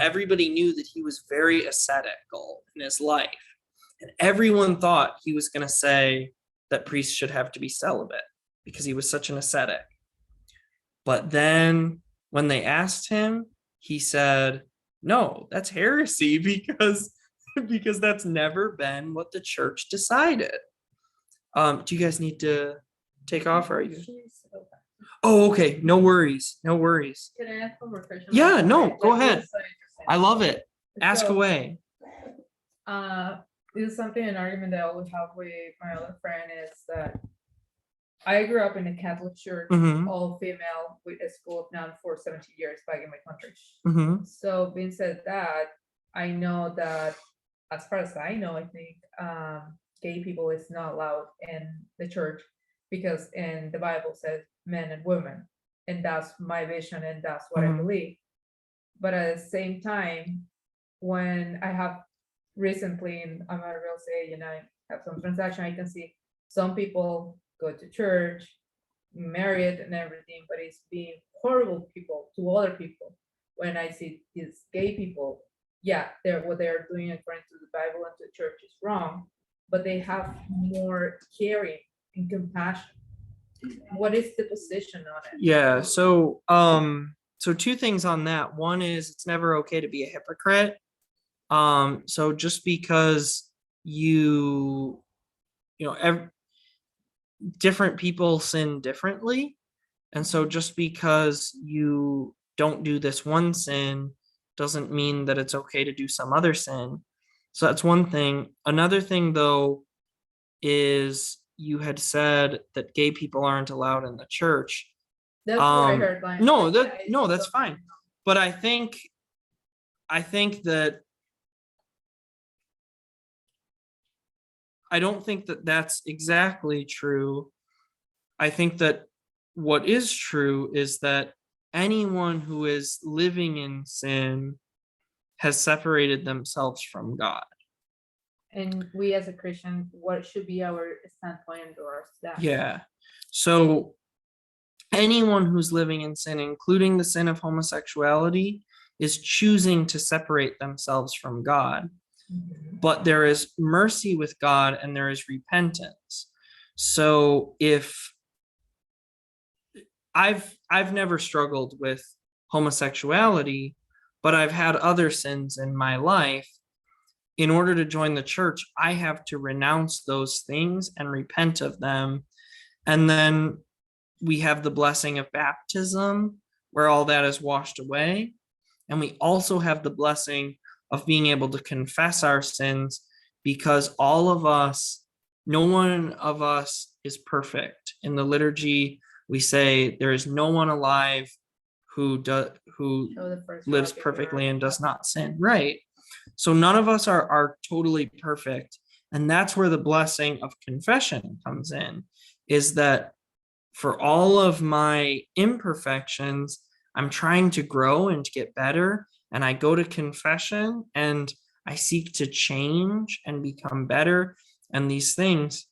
everybody knew that he was very ascetical in his life. And everyone thought he was going to say that priests should have to be celibate because he was such an ascetic. But then when they asked him, he said, no, that's heresy, because that's never been what the church decided. Do you guys need to take off? Or are you? Oh, okay. No worries. Can I ask one more question? Yeah, no, go ahead. I love it. Ask away. This is something, an argument that I always have with my other friend is that I grew up in a Catholic church, Mhm. all female, with a school of nun for 70 years back in my country. Mhm. So being said that, I know that as far as I know, I think gay people is not allowed in the church because in the Bible says men and women, and that's my vision and that's what I Mhm. believe. But at the same time, when I have recently, I'm a real estate and I have some transaction, I can see some people go to church, married and everything, but it's being horrible people to other people. When I see these gay people, yeah, they're what they're doing according to the Bible and to the church is wrong, but they have more caring and compassion. What is the position on it? Yeah. So so two things on that. One is it's never okay to be a hypocrite. So just because you know, different people sin differently. And so just because you don't do this one sin doesn't mean that it's okay to do some other sin. So that's one thing. Another thing, though, is you had said that gay people aren't allowed in the church. That's what I heard. Like, No, like, no, that's fine. But I think that I don't think that that's exactly true. I think that what is true is that anyone who is living in sin has separated themselves from God. And we as a Christian, what should be our standpoint towards that? Yeah. So anyone who's living in sin, including the sin of homosexuality, is choosing to separate themselves from God. But there is mercy with God and there is repentance. So if I've never struggled with homosexuality, but I've had other sins in my life. In order to join the church, I have to renounce those things and repent of them. And then we have the blessing of baptism, where all that is washed away. And we also have the blessing of being able to confess our sins, because all of us, no one of us is perfect. In the liturgy, we say there is no one alive who lives perfectly and does not sin. Right. So none of us are totally perfect. And that's where the blessing of confession comes in, is that for all of my imperfections, I'm trying to grow and to get better. And I go to confession and I seek to change and become better and these things.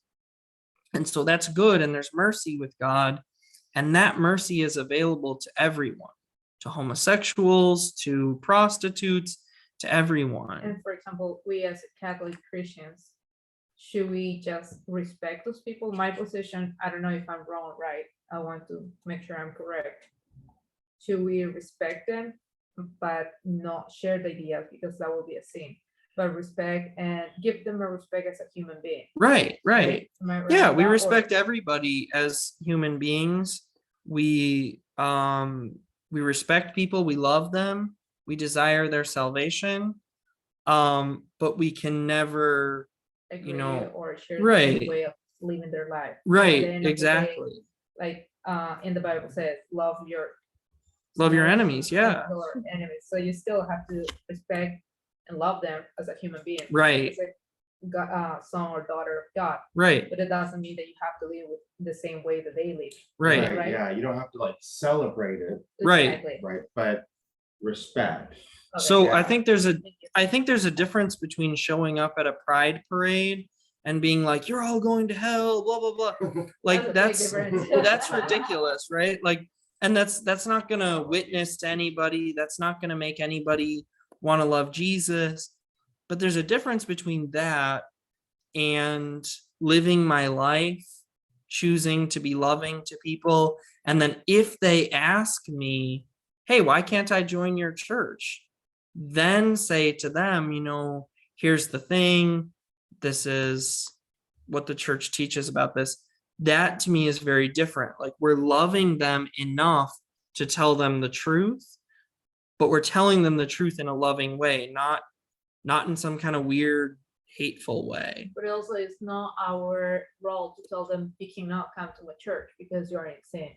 And so that's good. And there's mercy with God. And that mercy is available to everyone, to homosexuals, to prostitutes, to everyone. And for example, we as Catholic Christians, should we just respect those people? My position, I don't know if I'm wrong or right. I want to make sure I'm correct. Should we respect them, but not share the ideas, because that will be a sin? But respect and give them a respect as a human being. Right. Yeah, we respect or everybody as human beings. We respect people, we love them, we desire their salvation. But we can never agree or share right. the way of living their life. Right, At the end of the exactly. day, like in the Bible says, love your enemies. Yeah. Enemies. So you still have to respect and love them as a human being. Right. As a son or daughter of God. Right. But it doesn't mean that you have to live with the same way that they live. Right. Right, yeah, you don't have to like celebrate it, Right. Exactly. right, but respect. Okay. So Yeah. I think there's a difference between showing up at a pride parade and being like, you're all going to hell, blah blah blah. Like That's a big difference. that's ridiculous, right? Like, and that's not gonna witness to anybody. That's not gonna make anybody want to love Jesus. But there's a difference between that and living my life, choosing to be loving to people. And then if they ask me, hey, why can't I join your church? Then say to them, here's the thing. This is what the church teaches about this. That to me is very different. Like, we're loving them enough to tell them the truth, but we're telling them the truth in a loving way, not in some kind of weird hateful way. But also, it's not our role to tell them you cannot come to a church because you are in sin.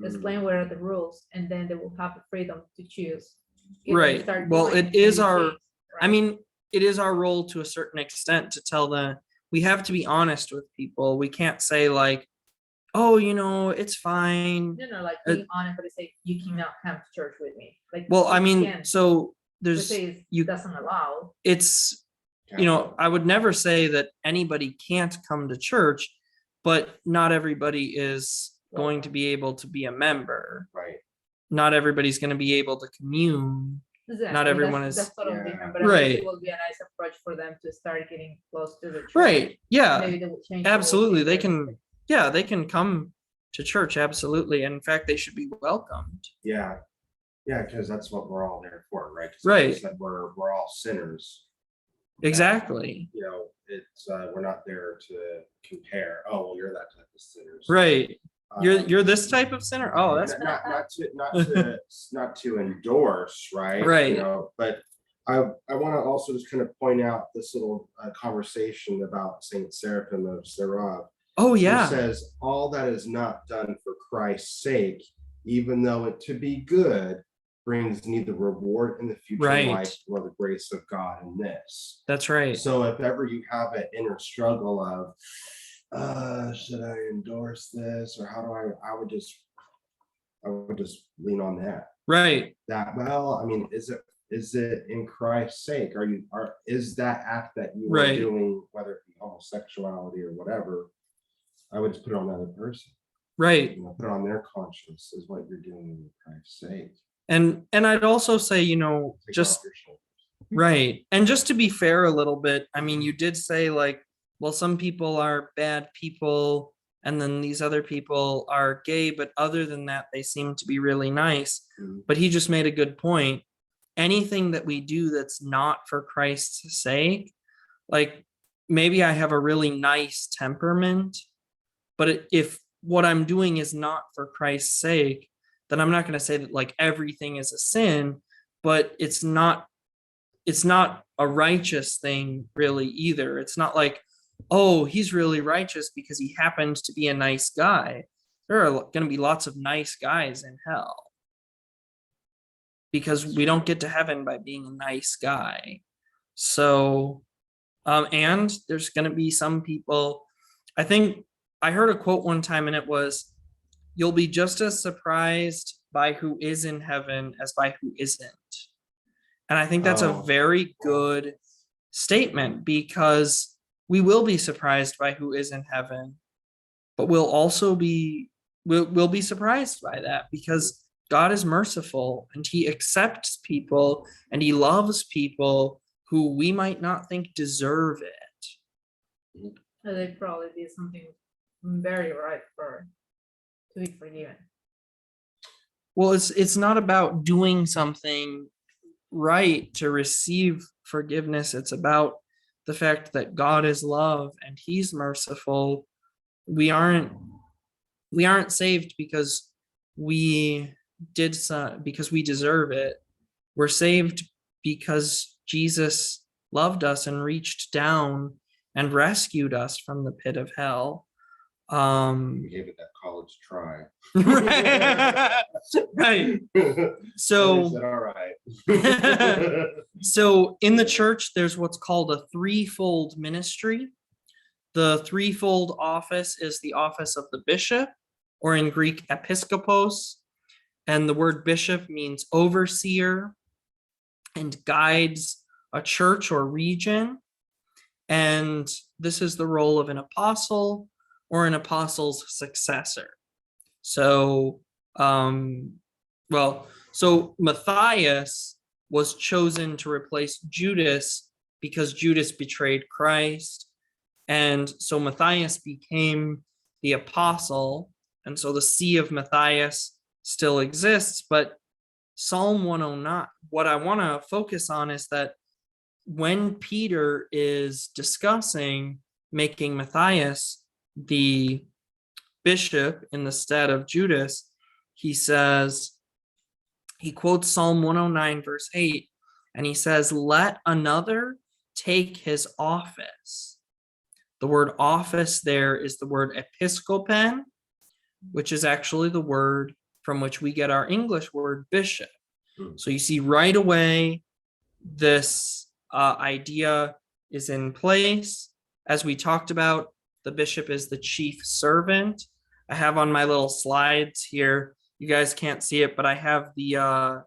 Explain what are the rules, and then they will have the freedom to choose. if they Right. start Well, doing it is new our, things, I right? mean, it is our role to a certain extent to tell them, we have to be honest with people. We can't say like, oh, it's fine. No, like being honest, but they say you cannot come to church with me. Like, Well, I you mean, can't. so We there's, say you, doesn't allow. it's, I would never say that anybody can't come to church, but not everybody is going to be able to be a member. Right. Not everybody's going to be able to commune. Exactly. Not everyone that's, is- That's totally Yeah. different, but at least Right. it will be a nice approach for them to start getting close to the church. Right. Yeah. Maybe they will change. the way Absolutely. They think. can, yeah, they can come to church. Absolutely. And in fact, they should be welcomed. Yeah. Yeah, because that's what we're all there for, right? 'Cause like you Right. said, we're all sinners. Exactly. It's we're not there to compare. Oh, well, you're that type of sinner. Right. You're Um, you're this type of sinner. Oh, that's not to endorse, right? Right. But I want to also just kind of point out this little conversation about Saint Seraphim of Seraph. oh Who yeah. says all that is not done for Christ's sake, even though it to be good, brings neither reward in the future Right. life nor the grace of God in this. That's right. So if ever you have an inner struggle of should I endorse this, or how do I would just lean on that. Right. I mean, is it in Christ's sake? Is that act that you are Right. doing, whether it be homosexuality or whatever, I would just put it on the other person. Right. Put it on their conscience is what you're doing in Christ's sake. And I'd also say, Take it just off your shoulders. right. And just to be fair a little bit, I mean, you did say like, well, some people are bad people and then these other people are gay, but other than that, they seem to be really nice. Mhm. But he just made a good point. Anything that we do that's not for Christ's sake, like maybe I have a really nice temperament, but if what I'm doing is not for Christ's sake, then I'm not going to say that like everything is a sin, but it's not a righteous thing really either. It's not like, oh, he's really righteous because he happens to be a nice guy. There are going to be lots of nice guys in hell because we don't get to heaven by being a nice guy. So, and there's going to be some people, I think I heard a quote one time and it was, you'll be just as surprised by who is in heaven as by who isn't. And I think that's a very good statement because we will be surprised by who is in heaven, but we'll also be surprised by that because God is merciful and he accepts people and he loves people who we might not think deserve it. They probably did something very right to be forgiven. Well, it's not about doing something right to receive forgiveness. It's about the fact that God is love and he's merciful. We aren't saved because we deserve it. We're saved because Jesus loved us and reached down and rescued us from the pit of hell. We gave it that college try. Right. So I said, all right. So in the church, there's what's called a threefold ministry. The threefold office is the office of the bishop, or in Greek, episcopos. And the word bishop means overseer and guides a church or region. And this is the role of an apostle or an apostle's successor. So, so Matthias was chosen to replace Judas because Judas betrayed Christ. And so Matthias became the apostle. And so the see of Matthias still exists. But Psalm 109, what I want to focus on is that when Peter is discussing making Matthias the bishop in the stead of Judas, he quotes Psalm 109 verse 8, and he says, let another take his office. The word office there is the word episcopal, which is actually the word from which we get our English word bishop. So you see right away, this idea is in place. As we talked about, the bishop is the chief servant. I have on my little slides here, you guys can't see it, but I have the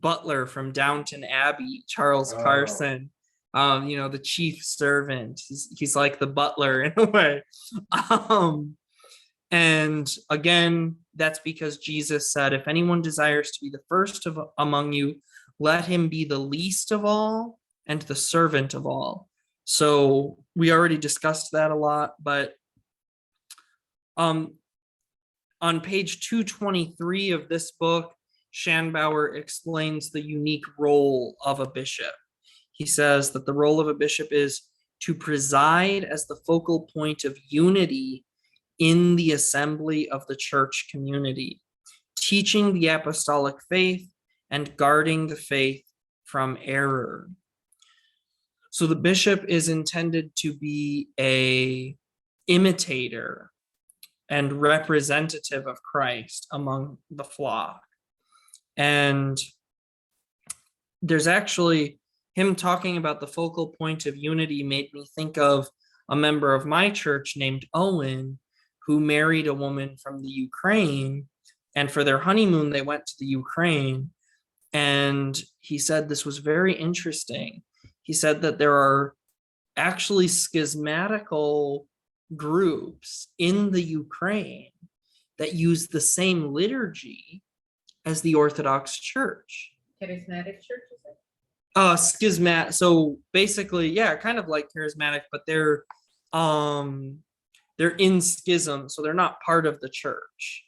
butler from Downton Abbey, Charles Carson, the chief servant. He's like the butler in a way. And again, that's because Jesus said, if anyone desires to be the first among you, let him be the least of all and the servant of all. So we already discussed that a lot, but on page 223 of this book, Schanbauer explains the unique role of a bishop. He says that the role of a bishop is to preside as the focal point of unity in the assembly of the church community, teaching the apostolic faith and guarding the faith from error. So the bishop is intended to be an imitator and representative of Christ among the flock. And there's actually, him talking about the focal point of unity made me think of a member of my church named Owen, who married a woman from the Ukraine. And for their honeymoon, they went to the Ukraine. And he said this was very interesting. He said that there are actually schismatical groups in the Ukraine that use the same liturgy as the Orthodox Church. Charismatic church, is it? Schismat. So basically, yeah, kind of like charismatic, but they're in schism, so they're not part of the church.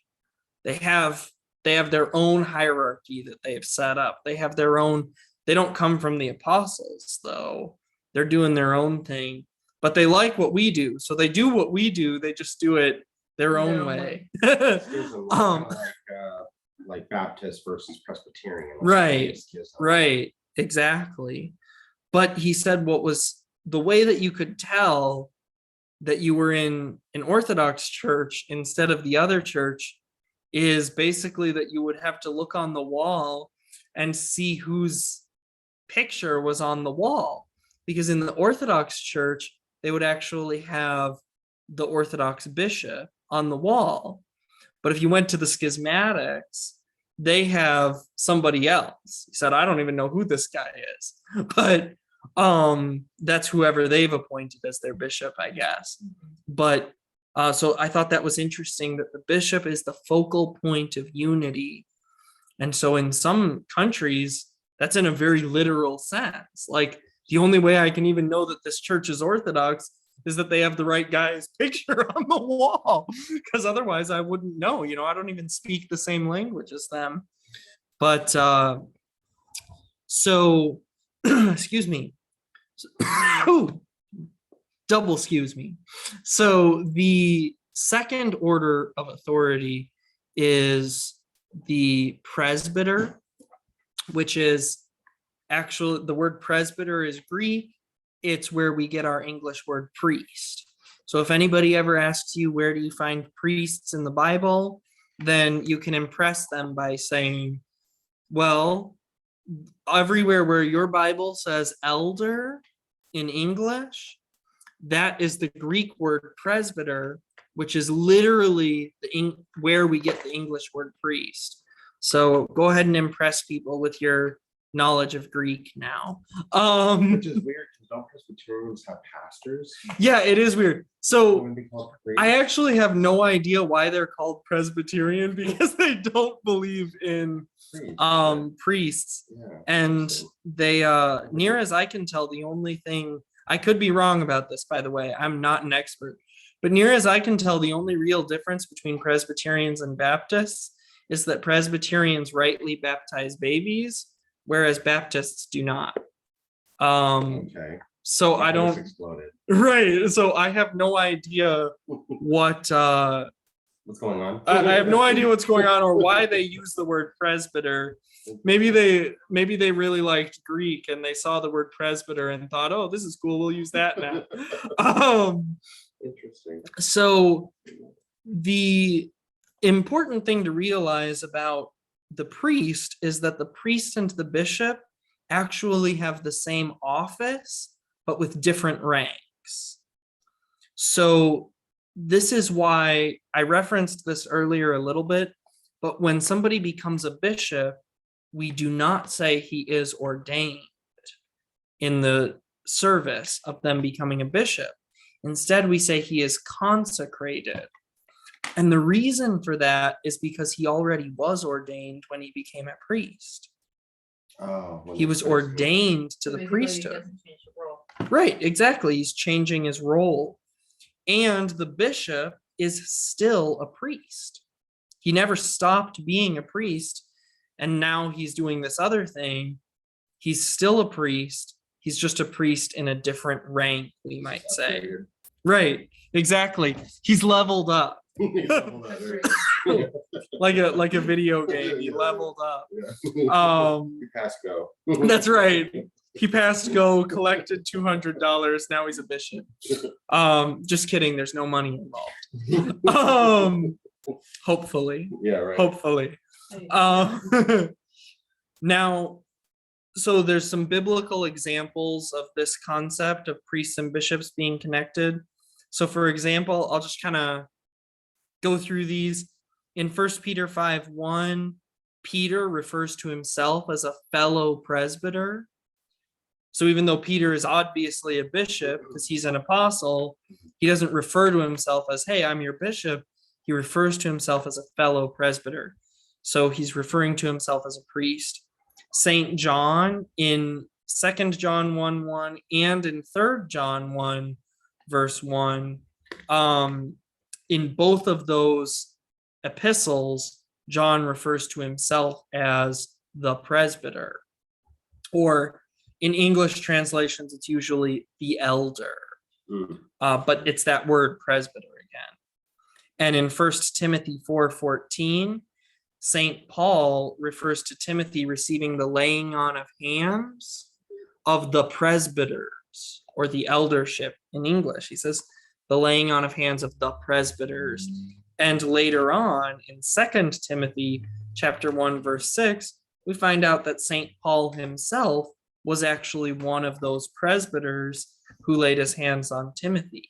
They have their own hierarchy that they've set up. They have their own. They don't come from the apostles, though. They're doing their own thing, but they like what we do, so they do what we do. They just do it their own way. Like Baptist versus Presbyterian. Right, exactly. But he said what was the way that you could tell that you were in an Orthodox church instead of the other church is basically that you would have to look on the wall and see whose picture was on the wall. Because in the Orthodox Church, they would actually have the Orthodox bishop on the wall. But if you went to the schismatics, they have somebody else. He said, I don't even know who this guy is. But that's whoever they've appointed as their bishop, I guess. But so I thought that was interesting that the bishop is the focal point of unity. And so in some countries, that's in a very literal sense. Like the only way I can even know that this church is Orthodox is that they have the right guy's picture on the wall, because otherwise I wouldn't know. I don't even speak the same language as them. But so excuse me. Double excuse me. So the second order of authority is the presbyter, which is actually, the word presbyter is Greek. It's where we get our English word priest. So if anybody ever asks you, where do you find priests in the Bible? Then you can impress them by saying, well, everywhere where your Bible says elder in English, that is the Greek word presbyter, which is literally where we get the English word priest. So go ahead and impress people with your knowledge of Greek now. Which is weird because don't Presbyterians have pastors? Yeah, it is weird. So I actually have no idea why they're called Presbyterian, because they don't believe in priests. Yeah, and they near as I can tell, the only thing, I could be wrong about this, by the way, I'm not an expert, but near as I can tell, the only real difference between Presbyterians and Baptists is that Presbyterians rightly baptize babies, whereas Baptists do not. Okay. So I don't. Exploded. Right. So I have no idea what What's going on? I have no idea what's going on or why they use the word presbyter. Maybe they really liked Greek and they saw the word presbyter and thought, oh, this is cool, we'll use that now. Interesting. So the important thing to realize about the priest is that the priest and the bishop actually have the same office, but with different ranks. So this is why I referenced this earlier a little bit, but when somebody becomes a bishop, we do not say he is ordained in the service of them becoming a bishop. Instead, we say he is consecrated. And the reason for that is because he already was ordained when he became a priest. He was ordained to the priesthood. Right, exactly. He's changing his role. And the bishop is still a priest. He never stopped being a priest, and now he's doing this other thing. He's still a priest. He's just a priest in a different rank, we might say. Right, exactly. He's leveled up. like a video game. He leveled up. He passed go. That's right. He passed go, collected $200. Now he's a bishop. Just kidding. There's no money involved. Hopefully. Yeah, right. Hopefully. Now, so there's some biblical examples of this concept of priests and bishops being connected. So for example, I'll just kind of go through these. In 1 Peter 5:1, Peter refers to himself as a fellow presbyter. So even though Peter is obviously a bishop because he's an apostle, he doesn't refer to himself as, hey, I'm your bishop. He refers to himself as a fellow presbyter. So he's referring to himself as a priest. St. John in 2 John 1:1 and in 3 John 1 verse 1, in both of those epistles, John refers to himself as the presbyter. Or in English translations, it's usually the elder, but it's that word presbyter again. And in 1 Timothy 4:14, St. Paul refers to Timothy receiving the laying on of hands of the presbyters, or the eldership in English. He says the laying on of hands of the presbyters. And later on in 2 Timothy chapter 1 verse 6, we find out that St. Paul himself was actually one of those presbyters who laid his hands on Timothy.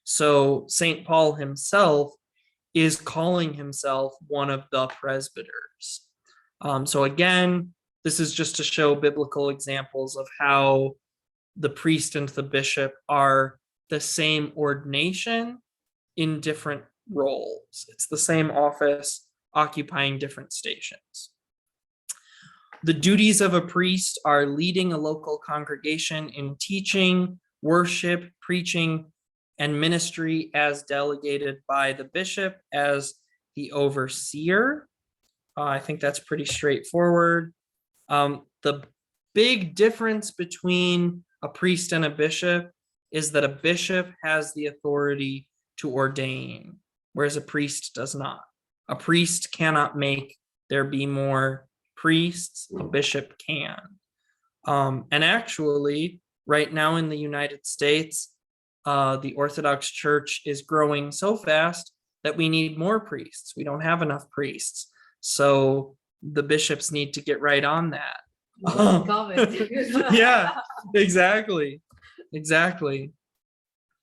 So St. Paul himself is calling himself one of the presbyters. So again, this is just to show biblical examples of how the priest and the bishop are the same ordination in different roles. It's the same office occupying different stations. The duties of a priest are leading a local congregation in teaching, worship, preaching, and ministry as delegated by the bishop as the overseer. I think that's pretty straightforward. The big difference between a priest and a bishop is that a bishop has the authority to ordain, whereas a priest does not. A priest cannot make there be more priests, a bishop can. And actually, right now in the United States, the Orthodox Church is growing so fast that we need more priests. We don't have enough priests. So the bishops need to get right on that. Yeah, exactly. Exactly.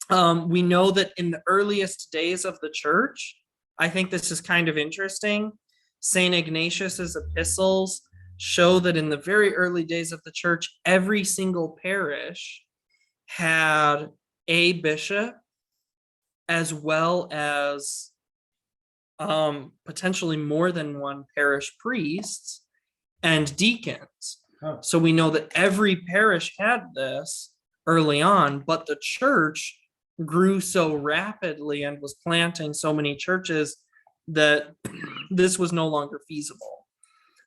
We know that in the earliest days of the church, I think this is kind of interesting. St. Ignatius's epistles show that in the very early days of the church, every single parish had a bishop as well as potentially more than one parish priests and deacons. Oh. So we know that every parish had this early on, but the church grew so rapidly and was planting so many churches that this was no longer feasible.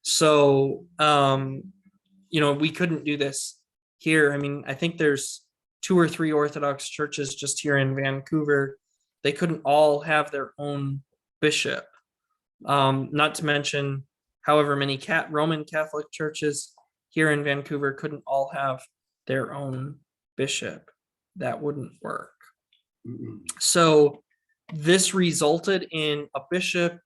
So, we couldn't do this here. I mean, I think there's 2 or 3 Orthodox churches just here in Vancouver. They couldn't all have their own bishop. Not to mention, however many Roman Catholic churches here in Vancouver couldn't all have their own bishop. That wouldn't work. So this resulted in a bishop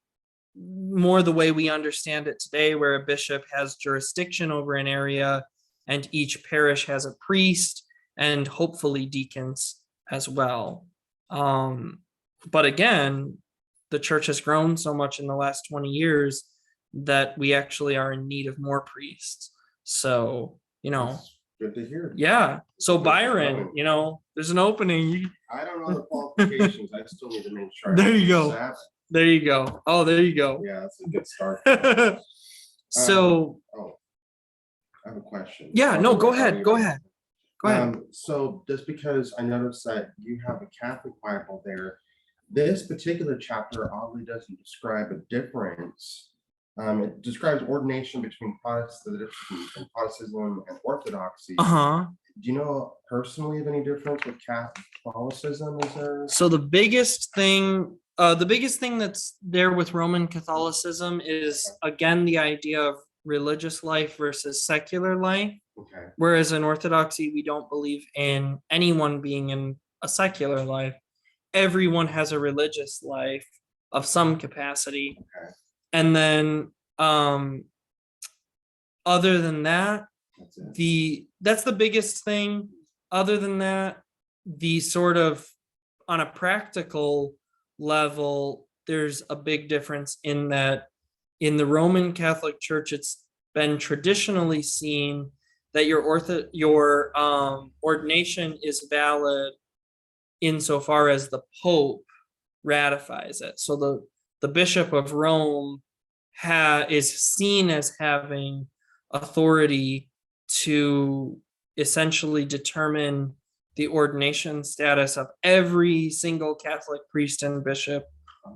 more the way we understand it today, where a bishop has jurisdiction over an area and each parish has a priest and hopefully deacons as well. But again, the church has grown so much in the last 20 years that we actually are in need of more priests. So, That's good to hear. yeah. So Byron, there's an opening. I don't know the qualifications. I still need to make sure. There you go. There you go. Oh, there you go. Yeah, that's a good start. So, I have a question. Yeah, no, go ahead. Go ahead. So just because I noticed that you have a Catholic Bible there, this particular chapter oddly doesn't describe a difference. It describes ordination between Protestantism and Orthodoxy. uh-huh. Do you know personally of any difference with Catholicism? Is there? So the biggest thing that's there with Roman Catholicism is, again, the idea of religious life versus secular life. Okay. Whereas in Orthodoxy, we don't believe in anyone being in a secular life. Everyone has a religious life of some capacity. Okay. And then other than that, that's the biggest thing. Other than that, the sort of on a practical level, there's a big difference in that in the Roman Catholic Church, it's been traditionally seen that your ordination is valid insofar as the Pope ratifies it. So the Bishop of Rome is seen as having authority to essentially determine the ordination status of every single Catholic priest and bishop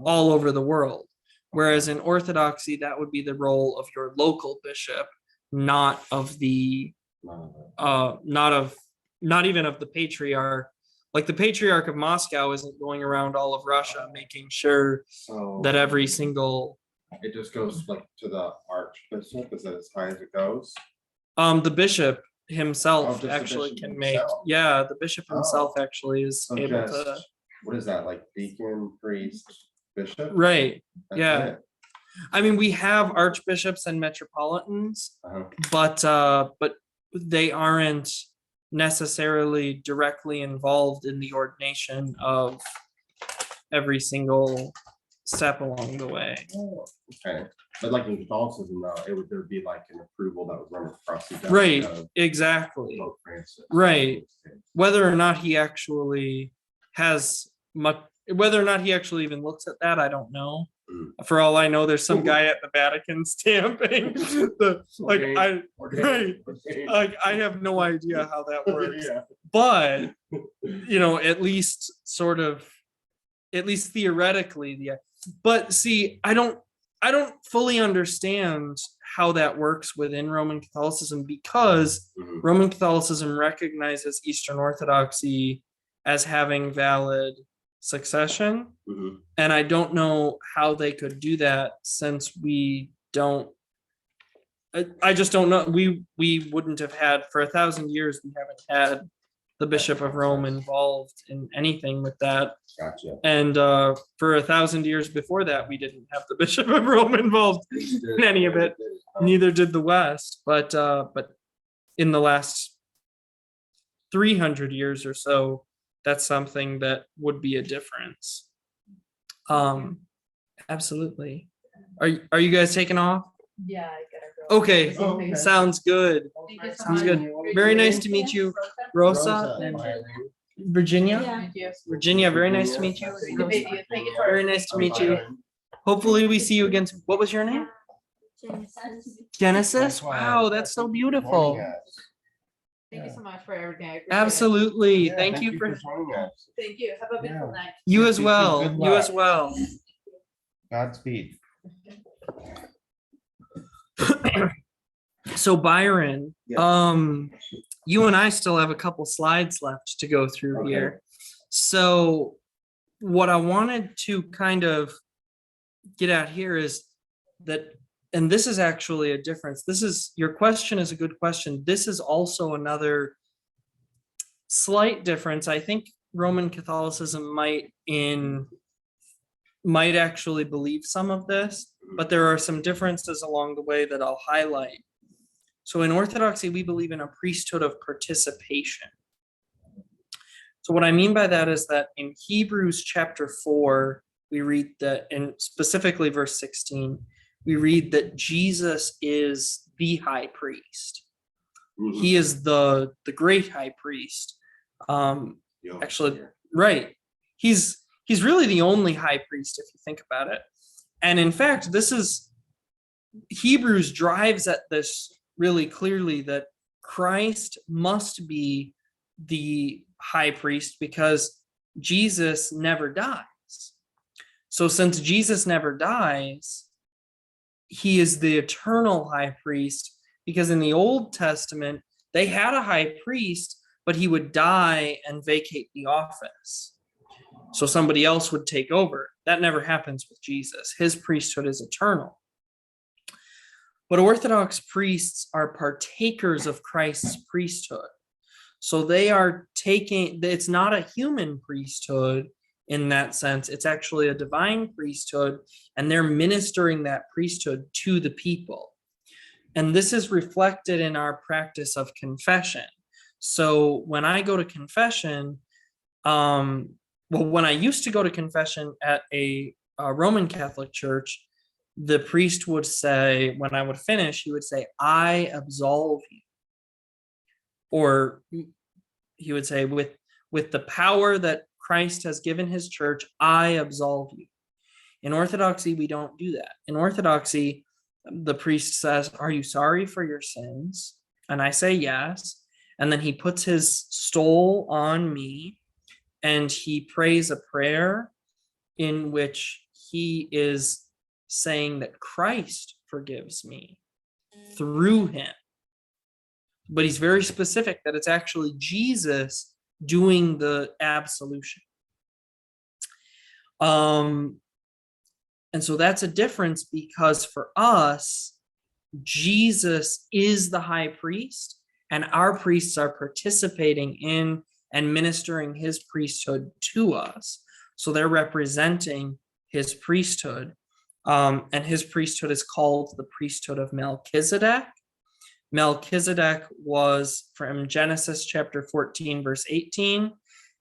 all over the world. Whereas in Orthodoxy, that would be the role of your local bishop, not even of the patriarch. Like the Patriarch of Moscow isn't going around all of Russia making sure that every single. It just goes like to the archbishop. Is that as high as it goes? The bishop himself just the actually bishop can himself. the bishop himself actually is So able just, to. what is that, like deacon, priest, bishop? Right. That's Yeah. it. I mean, we have archbishops and metropolitans, but they aren't necessarily directly involved in the ordination of every single step along the way. Okay, but like in Catholicism, though, there'd be like an approval that would run across the desk Right, of exactly. Pope Francis. Right. Whether or not he actually even looks at that, I don't know. For all I know, there's some guy at the Vatican stamping I have no idea how that works. Yeah. But at least theoretically, but see, I don't fully understand how that works within Roman Catholicism, because Roman Catholicism recognizes Eastern Orthodoxy as having valid succession. And I don't know how they could do that, since we don't. I just don't know. We wouldn't have had, for 1,000 years, we haven't had the Bishop of Rome involved in anything with that. Gotcha. And for 1,000 years before that, we didn't have the Bishop of Rome involved in any of it. Neither did the West. But in the last 300 years or so, that's something that would be a difference. Absolutely. Are you guys taking off? Yeah, I gotta go. Okay, Okay. Sounds good. Thank you so Sounds much. good. Very nice to meet you, Rosa and Virginia. Thank you. Virginia, very nice to meet you. Thank you, baby. Thank you. Very nice to meet you. Hopefully we see you again. What was your name? Genesis. Wow, that's so beautiful. Thank you so much for everything. I appreciate it. Absolutely. Thank you for joining us. Thank you. Have a beautiful Yeah. night. you as well. Good You as luck. well. Godspeed. So Byron, Yeah. you and I still have a couple slides left to go through Okay. here. So what I wanted to kind of get at here is that, and this is actually a difference. Your question is a good question. This is also another slight difference. I think Roman Catholicism might actually believe some of this, but there are some differences along the way that I'll highlight. So in Orthodoxy, we believe in a priesthood of participation. So what I mean by that is that in Hebrews chapter 4, we read that, and specifically verse 16, we read that Jesus is the high priest. Mm-hmm. He is the great high priest. Actually, right. He's really the only high priest, if you think about it. And in fact, Hebrews drives at this really clearly, that Christ must be the high priest because Jesus never dies. So since Jesus never dies, he is the eternal high priest, because in the Old Testament, they had a high priest, but he would die and vacate the office. So somebody else would take over. That never happens with Jesus. His priesthood is eternal. But Orthodox priests are partakers of Christ's priesthood. So they are it's not a human priesthood in that sense. It's actually a divine priesthood, and they're ministering that priesthood to the people. And this is reflected in our practice of confession. So when I go to confession, when I used to go to confession at a Roman Catholic church, the priest would say, when I would finish, he would say, "I absolve you." Or he would say, with the power that Christ has given his church, I absolve you. In Orthodoxy, we don't do that. In Orthodoxy, the priest says, "Are you sorry for your sins?" And I say yes. And then he puts his stole on me and he prays a prayer in which he is saying that Christ forgives me through him. But he's very specific that it's actually Jesus doing the absolution. And so that's a difference, because for us, Jesus is the high priest, and our priests are participating in and ministering his priesthood to us. So they're representing his priesthood. And his priesthood is called the priesthood of Melchizedek. Melchizedek was from Genesis chapter 14, verse 18.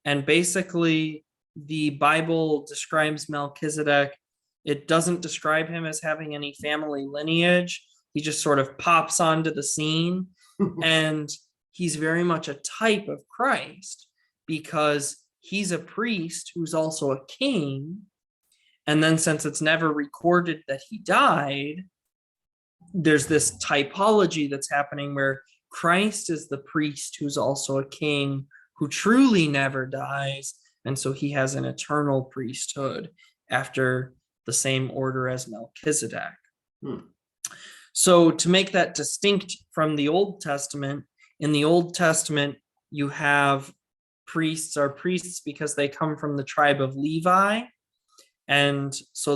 And basically, the Bible describes Melchizedek. It doesn't describe him as having any family lineage. He just sort of pops onto the scene. And he's very much a type of Christ, because he's a priest who's also a king. And then, since it's never recorded that he died, there's this typology that's happening where Christ is the priest who's also a king who truly never dies. And so he has an eternal priesthood after the same order as Melchizedek. So to make that distinct from the Old Testament, in the Old Testament, you have priests are priests because they come from the tribe of Levi. And so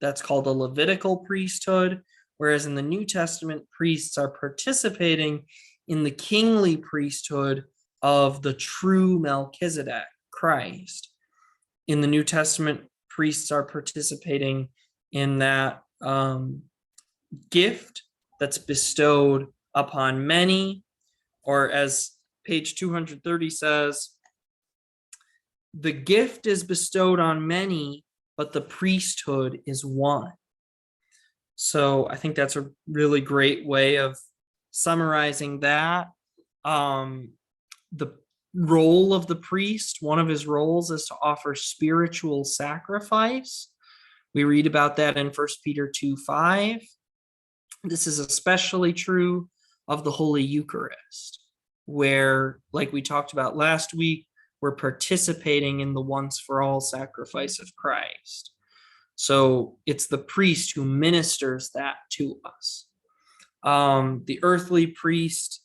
that's called a Levitical priesthood. Whereas in the New Testament, priests are participating in the kingly priesthood of the true Melchizedek, Christ. In the New Testament, priests are participating in that gift that's bestowed upon many, or as page 230 says, the gift is bestowed on many, but the priesthood is one. So I think that's a really great way of summarizing that. The role of the priest, one of his roles is to offer spiritual sacrifice. We read about that in 1 Peter 2:5. This is especially true of the Holy Eucharist, where, like we talked about last week, we're participating in the once for all sacrifice of Christ. So it's the priest who ministers that to us. The earthly priest,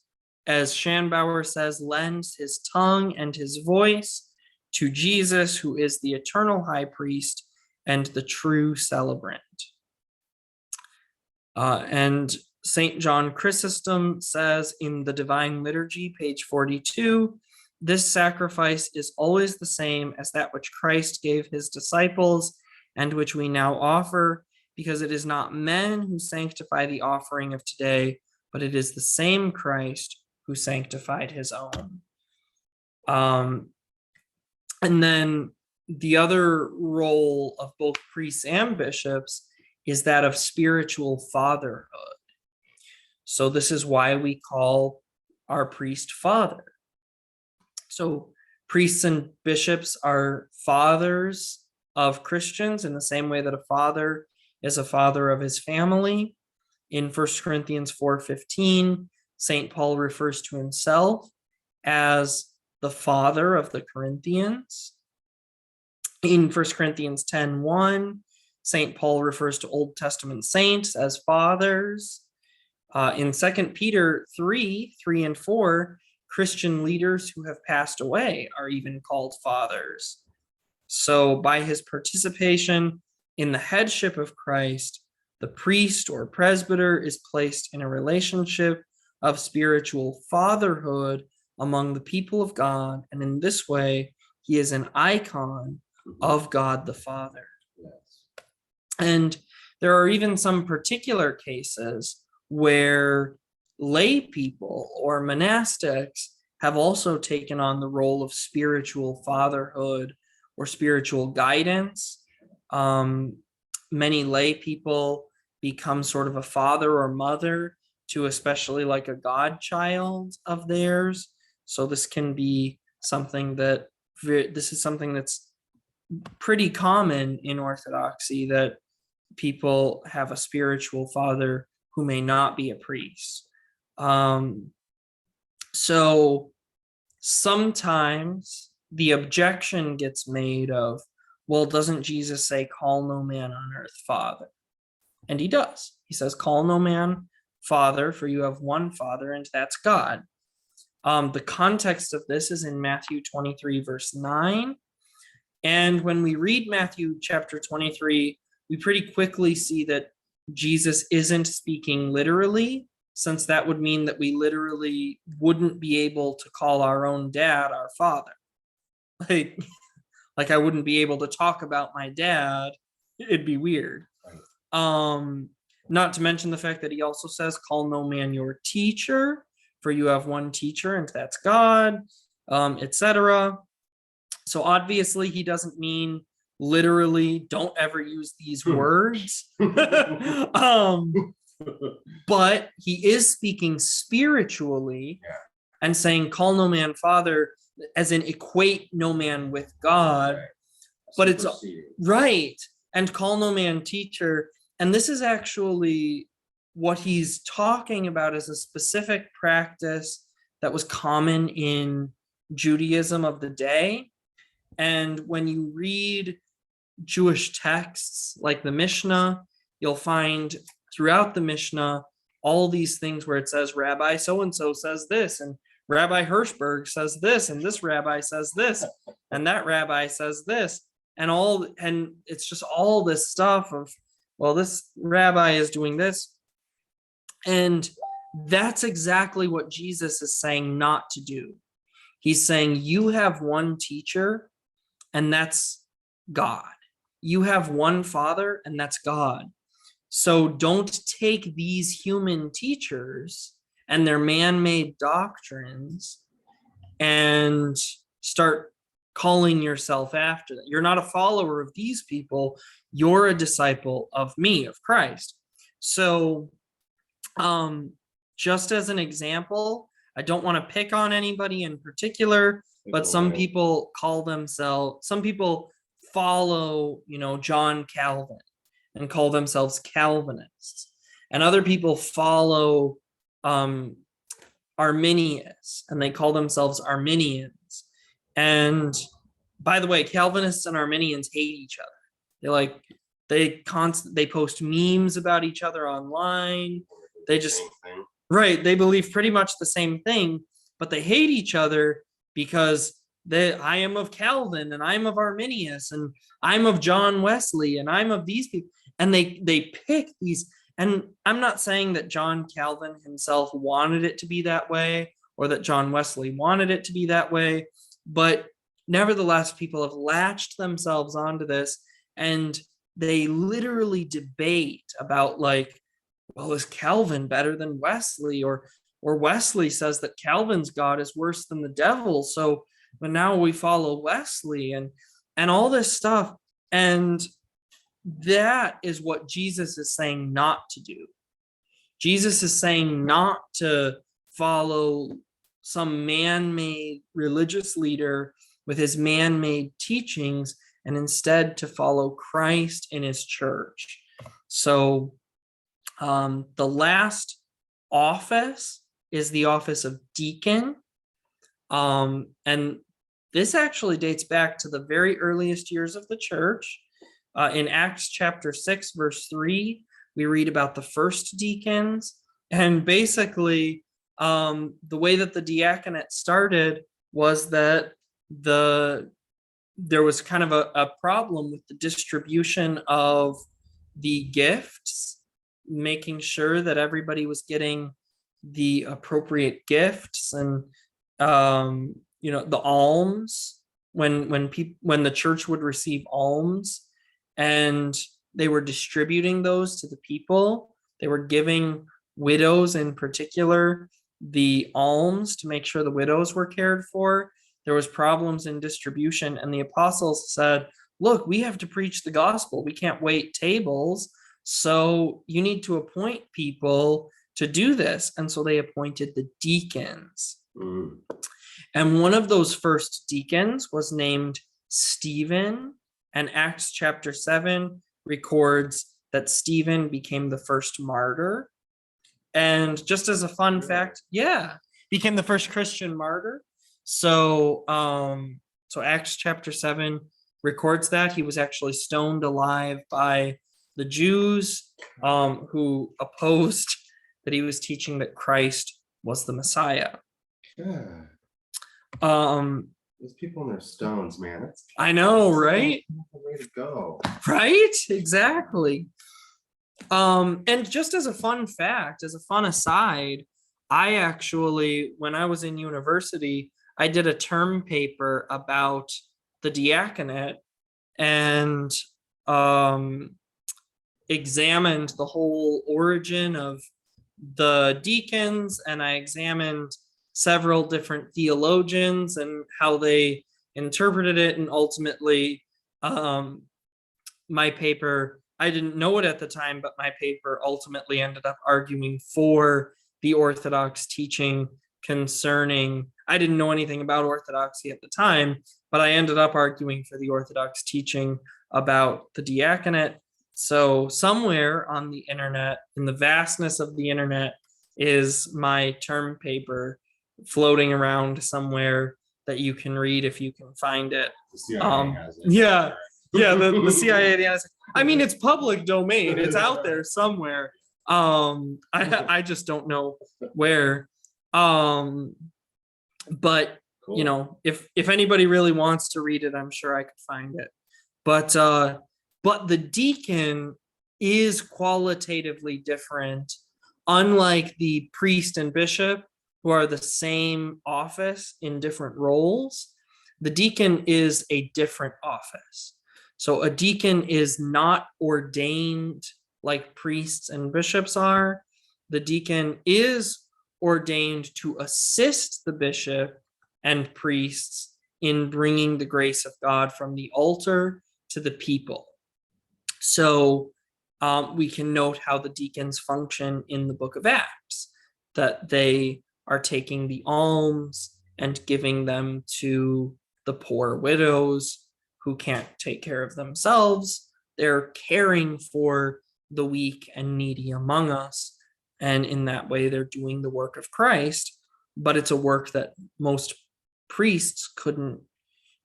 as Schanbauer says, lends his tongue and his voice to Jesus, who is the eternal high priest, and the true celebrant. And St. John Chrysostom says in the Divine Liturgy, page 42, this sacrifice is always the same as that which Christ gave his disciples and which we now offer, because it is not men who sanctify the offering of today, but it is the same Christ who sanctified his own. And then the other role of both priests and bishops is that of spiritual fatherhood. So this is why we call our priest father. So priests and bishops are fathers of Christians in the same way that a father is a father of his family. In 1 Corinthians 4:15, St. Paul refers to himself as the father of the Corinthians. In 1 Corinthians 10:1, St. Paul refers to Old Testament saints as fathers. In 2 Peter 3:3 and 4, Christian leaders who have passed away are even called fathers. So by his participation in the headship of Christ, the priest or presbyter is placed in a relationship of spiritual fatherhood among the people of God, and in this way, he is an icon of God the Father. Yes. And there are even some particular cases where lay people or monastics have also taken on the role of spiritual fatherhood or spiritual guidance. Many lay people become sort of a father or mother to especially like a godchild of theirs. So this can be something that's pretty common in Orthodoxy, that people have a spiritual father who may not be a priest. So sometimes the objection gets made of, well, doesn't Jesus say, call no man on earth father? And he does. He says, call no man father, for you have one Father, and that's God. The context of this is in Matthew 23, verse 9. And when we read Matthew chapter 23, we pretty quickly see that Jesus isn't speaking literally, since that would mean that we literally wouldn't be able to call our own dad our father. Like I wouldn't be able to talk about my dad. It'd be weird. Not to mention the fact that he also says, call no man your teacher, for you have one teacher, and that's God, etc. So obviously he doesn't mean literally, don't ever use these words. But he is speaking spiritually and saying, call no man father, as in equate no man with God. Right. But it's right. And call no man teacher. And this is actually what he's talking about, as a specific practice that was common in Judaism of the day. And when you read Jewish texts like the Mishnah, you'll find throughout the Mishnah all these things where it says Rabbi so-and-so says this, and Rabbi Hirschberg says this, and this rabbi says this, and that rabbi says this, and it's just all this stuff of, well, this rabbi is doing this. And that's exactly what Jesus is saying not to do. He's saying you have one teacher, and that's God. You have one Father, and that's God. So don't take these human teachers and their man-made doctrines and start calling yourself after them. You're not a follower of these people. You're a disciple of me, of Christ. So just as an example, I don't want to pick on anybody in particular, but some people follow, John Calvin and call themselves Calvinists. And other people follow Arminius and they call themselves Arminians. And by the way, Calvinists and Arminians hate each other. They post memes about each other online. They believe pretty much the same thing, but they hate each other because that I am of Calvin, and I'm of Arminius, and I'm of John Wesley, and I'm of these people. And they pick these. And I'm not saying that John Calvin himself wanted it to be that way, or that John Wesley wanted it to be that way, but nevertheless, people have latched themselves onto this, and they literally debate about, like, well, is Calvin better than Wesley? Or Wesley says that Calvin's God is worse than the devil, so but now we follow Wesley, and all this stuff. And that is what Jesus is saying not to do. Jesus is saying not to follow some man-made religious leader with his man-made teachings, and instead to follow Christ in his church. So the last office is the office of deacon. And this actually dates back to the very earliest years of the church. In Acts chapter 6, verse 3, we read about the first deacons. And basically, the way that the diaconate started was that there was kind of a problem with the distribution of the gifts, making sure that everybody was getting the appropriate gifts, and the alms, when the church would receive alms and they were distributing those to the people, they were giving widows in particular the alms to make sure the widows were cared for. There was problems in distribution, and the apostles said, look, we have to preach the gospel. We can't wait tables. So you need to appoint people to do this. And so they appointed the deacons. And one of those first deacons was named Stephen, and Acts chapter 7 records that Stephen became the first martyr. And just as a fun fact, became the first Christian martyr. So Acts chapter 7 records that he was actually stoned alive by the Jews, who opposed that he was teaching that Christ was the Messiah. Yeah. Those people in their stones, man. I know, right? The way to go. Right? Exactly. And just as a fun fact, as a fun aside, I actually, when I was in university, I did a term paper about the diaconate, and examined the whole origin of the deacons, and I examined several different theologians and how they interpreted it. And ultimately, my paper, I didn't know it at the time, but my paper ultimately ended up arguing for the Orthodox teaching concerning, I didn't know anything about Orthodoxy at the time, but I ended up arguing for the Orthodox teaching about the diaconate. So somewhere on the internet, in the vastness of the internet, is my term paper floating around somewhere that you can read if you can find it. The CIA has it. The CIA has it. I mean, it's public domain. It's out there somewhere. I just don't know where. But Cool. if anybody really wants to read it, I'm sure I could find it. But the deacon is qualitatively different, unlike the priest and bishop, who are the same office in different roles. The deacon is a different office. So a deacon is not ordained like priests and bishops are. The deacon is ordained to assist the bishop and priests in bringing the grace of God from the altar to the people. So we can note how the deacons function in the book of Acts, that they are taking the alms and giving them to the poor widows who can't take care of themselves. They're caring for the weak and needy among us. And in that way, they're doing the work of Christ, but it's a work that most priests couldn't.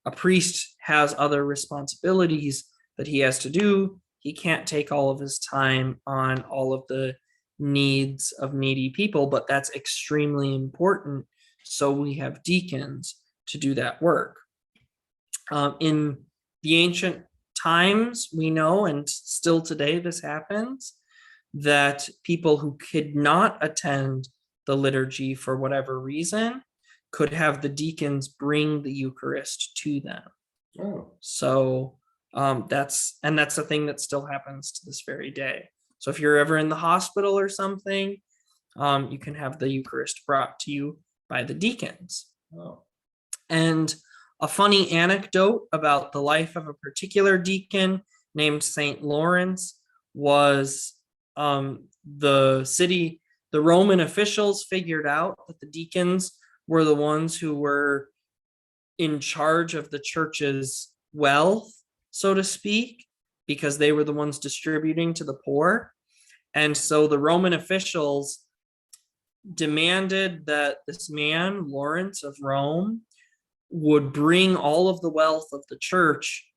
A priest has other responsibilities that he has to do. He can't take all of his time on all of the needs of needy people, but that's extremely important. So we have deacons to do that work. In the ancient times, we know, and still today this happens, that people who could not attend the liturgy for whatever reason could have the deacons bring the Eucharist to them. Oh, So that's a thing that still happens to this very day. So if you're ever in the hospital or something, you can have the Eucharist brought to you by the deacons. oh. And a funny anecdote about the life of a particular deacon named Saint Lawrence was the Roman officials figured out that the deacons were the ones who were in charge of the church's wealth, so to speak, because they were the ones distributing to the poor. And so the Roman officials demanded that this man, Lawrence of Rome, would bring all of the wealth of the church,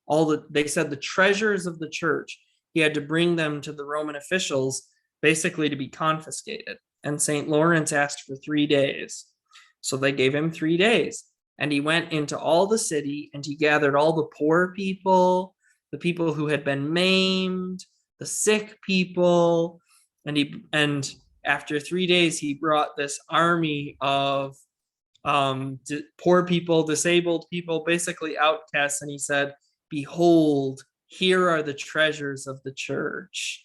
they said the treasures of the church, he had to bring them to the Roman officials, basically to be confiscated. And St. Lawrence asked for 3 days. So they gave him 3 days. And he went into all the city and he gathered all the poor people, the people who had been maimed, the sick people. And after 3 days, he brought this army of poor people, disabled people, basically outcasts. And he said, "Behold, here are the treasures of the church."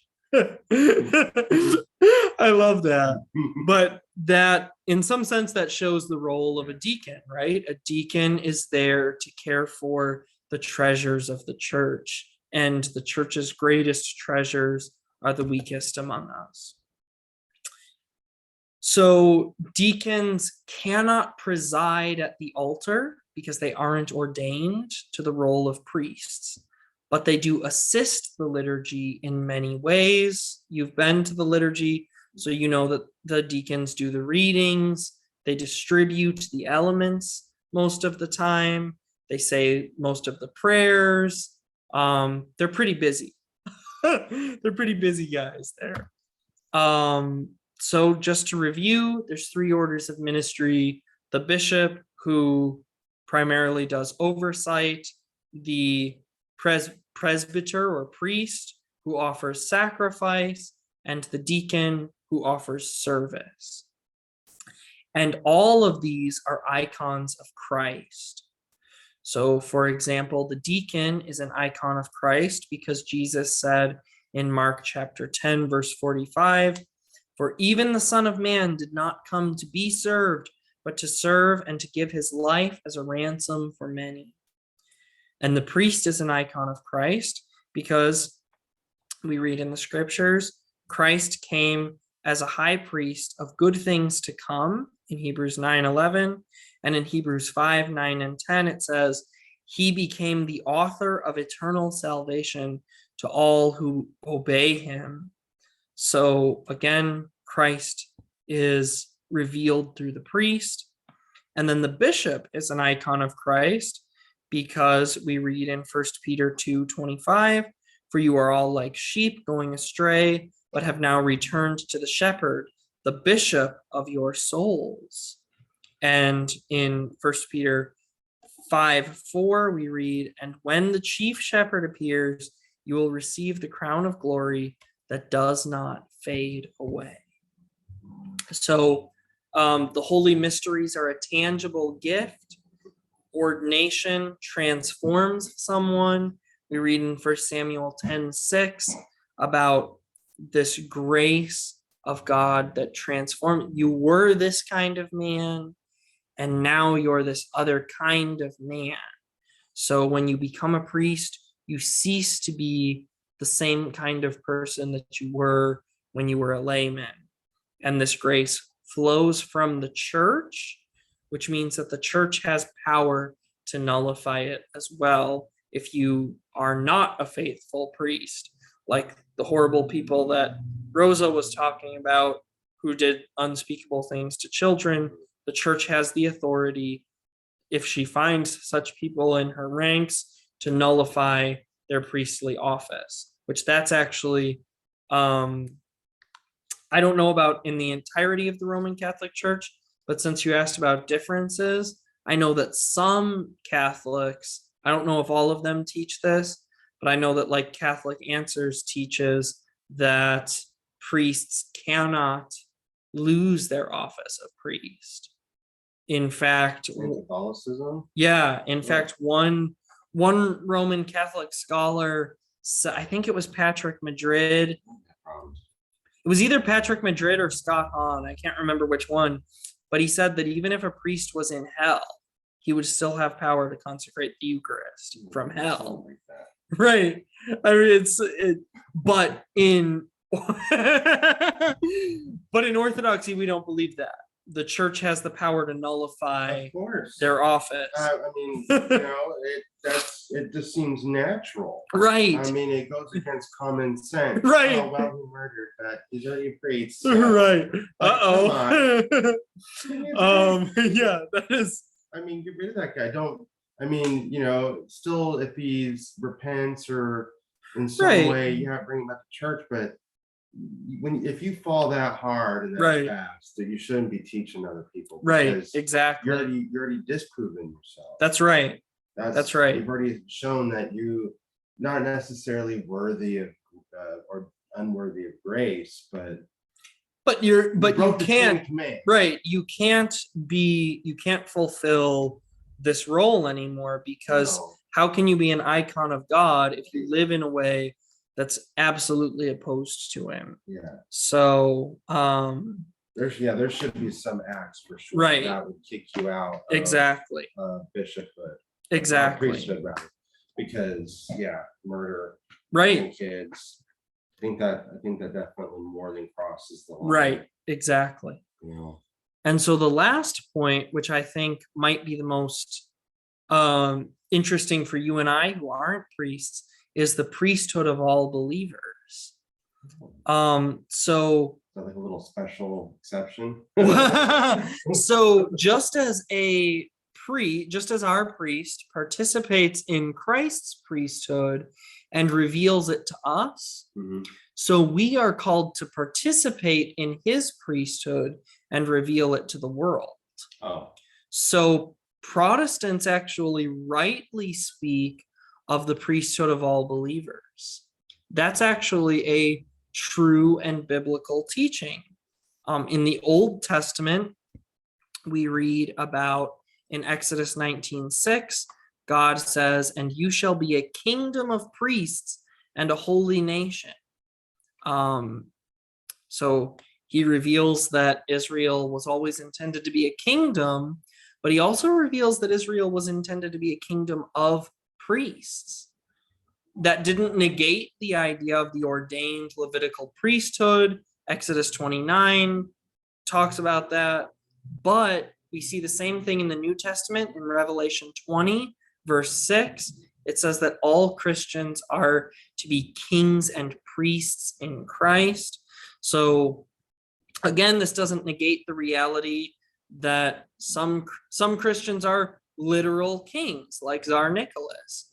I love that. But that, in some sense, that shows the role of a deacon, right? A deacon is there to care for the treasures of the church, and the church's greatest treasures are the weakest among us. So deacons cannot preside at the altar because they aren't ordained to the role of priests, but they do assist the liturgy in many ways. You've been to the liturgy, so you know that the deacons do the readings, they distribute the elements most of the time, they say most of the prayers. They're pretty busy. They're pretty busy guys there. So just to review, there's 3 orders of ministry: the bishop, who primarily does oversight, the presbyter or priest, who offers sacrifice, and the deacon, who offers service. And all of these are icons of Christ. So, for example, the deacon is an icon of Christ because Jesus said in Mark chapter 10, verse 45, "For even the Son of Man did not come to be served, but to serve and to give his life as a ransom for many." And the priest is an icon of Christ because we read in the scriptures, Christ came as a high priest of good things to come in Hebrews 9:11, and in Hebrews 5:9 and 10 it says, "He became the author of eternal salvation to all who obey him." So again, Christ is revealed through the priest. And then the bishop is an icon of Christ because we read in 1 Peter 2:25, "For you are all like sheep going astray, but have now returned to the shepherd, the bishop of your souls." And in 1 Peter 5:4, we read, "And when the chief shepherd appears, you will receive the crown of glory that does not fade away." So the holy mysteries are a tangible gift. Ordination transforms someone. We read in 1 Samuel 10:6 about this grace of God that transformed. You were this kind of man, and now you're this other kind of man. So when you become a priest, you cease to be the same kind of person that you were when you were a layman. And this grace flows from the church, which means that the church has power to nullify it as well if you are not a faithful priest, like the horrible people that Rosa was talking about who did unspeakable things to children. The church has the authority, if she finds such people in her ranks, to nullify their priestly office, which that's actually, I don't know about in the entirety of the Roman Catholic Church, but since you asked about differences, I know that some Catholics I don't know if all of them teach this, but I know that like Catholic Answers teaches that priests cannot lose their office of priest. In fact, In Catholicism? yeah, in fact, one Roman Catholic scholar, I think it was Patrick Madrid. It was either Patrick Madrid or Scott Hahn. I can't remember which one, but he said that even if a priest was in hell, he would still have power to consecrate the Eucharist from hell. Like that. Right. I mean, but in but in Orthodoxy, we don't believe that. The church has the power to nullify Of course. their office. I mean, it just seems natural. Right. I mean, it goes against common sense. Right. Oh, well, he murdered that. He's already a priest. Right. Like, Uh-oh. Yeah, that is. I mean, get rid of that guy. Still, if he's repents or in some Right. way, you have to bring him back to church. But if you fall that hard and that Right. fast, that you shouldn't be teaching other people. Right. Because Exactly. you're already disproven yourself. That's right. That's right. You've already shown that you not necessarily worthy of or unworthy of grace, but you broke the Ten can't. Commandments. Right. You can't fulfill this role anymore, because No. how can you be an icon of God if you live in a way that's absolutely opposed to him? Yeah. So There should be some acts for sure. Right. That would kick you out. Exactly. Bishophood. Exactly. Priesthood, rather. Because murder. Right. And kids. I think that definitely more than crosses the line. Right. Exactly. Yeah. And so the last point, which I think might be the most interesting for you and I who aren't priests, is the priesthood of all believers. So Is that like a little special exception? so just as our priest participates in Christ's priesthood and reveals it to us, Mhm. so we are called to participate in his priesthood and reveal it to the world. Oh. So Protestants actually rightly speak of the priesthood of all believers. That's actually a true and biblical teaching. In the Old Testament, we read about in Exodus 19:6, God says, "And you shall be a kingdom of priests and a holy nation." So he reveals that Israel was always intended to be a kingdom, but he also reveals that Israel was intended to be a kingdom of priests. That didn't negate the idea of the ordained Levitical priesthood. Exodus 29 talks about that, but we see the same thing in the New Testament in Revelation 20, verse 6. It says that all Christians are to be kings and priests in Christ. So again, this doesn't negate the reality that some Christians are literal kings, like Tsar Nicholas,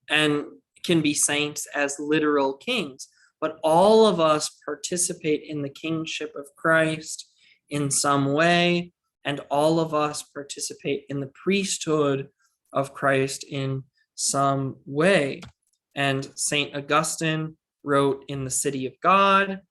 and can be saints as literal kings. But all of us participate in the kingship of Christ in some way, and all of us participate in the priesthood of Christ in some way. And Saint Augustine wrote in The City of God,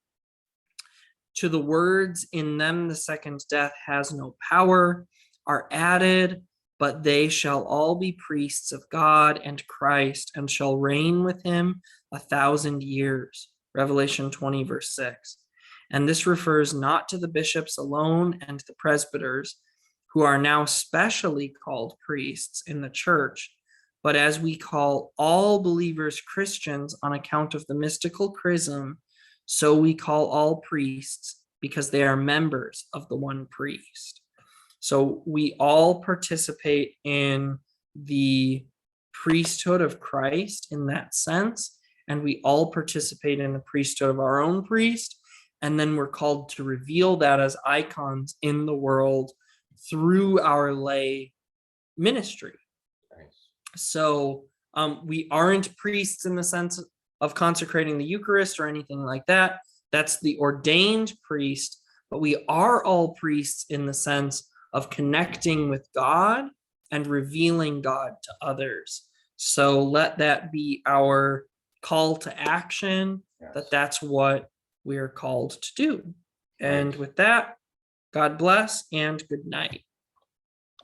"To the words, 'In them the second death has no power,' are added, 'But they shall all be priests of God and Christ, and shall reign with him 1,000 years. Revelation 20, verse 6. And this refers not to the bishops alone and the presbyters, who are now specially called priests in the church, but as we call all believers Christians on account of the mystical chrism, so we call all priests because they are members of the one priest." So we all participate in the priesthood of Christ in that sense, and we all participate in the priesthood of our own priest, and then we're called to reveal that as icons in the world through our lay ministry. Nice. So we aren't priests in the sense of consecrating the Eucharist or anything like that. That's the ordained priest, but we are all priests in the sense of connecting with God and revealing God to others. So let that be our call to action, Yes. that's what we are called to do. And Right. with that, God bless and good night.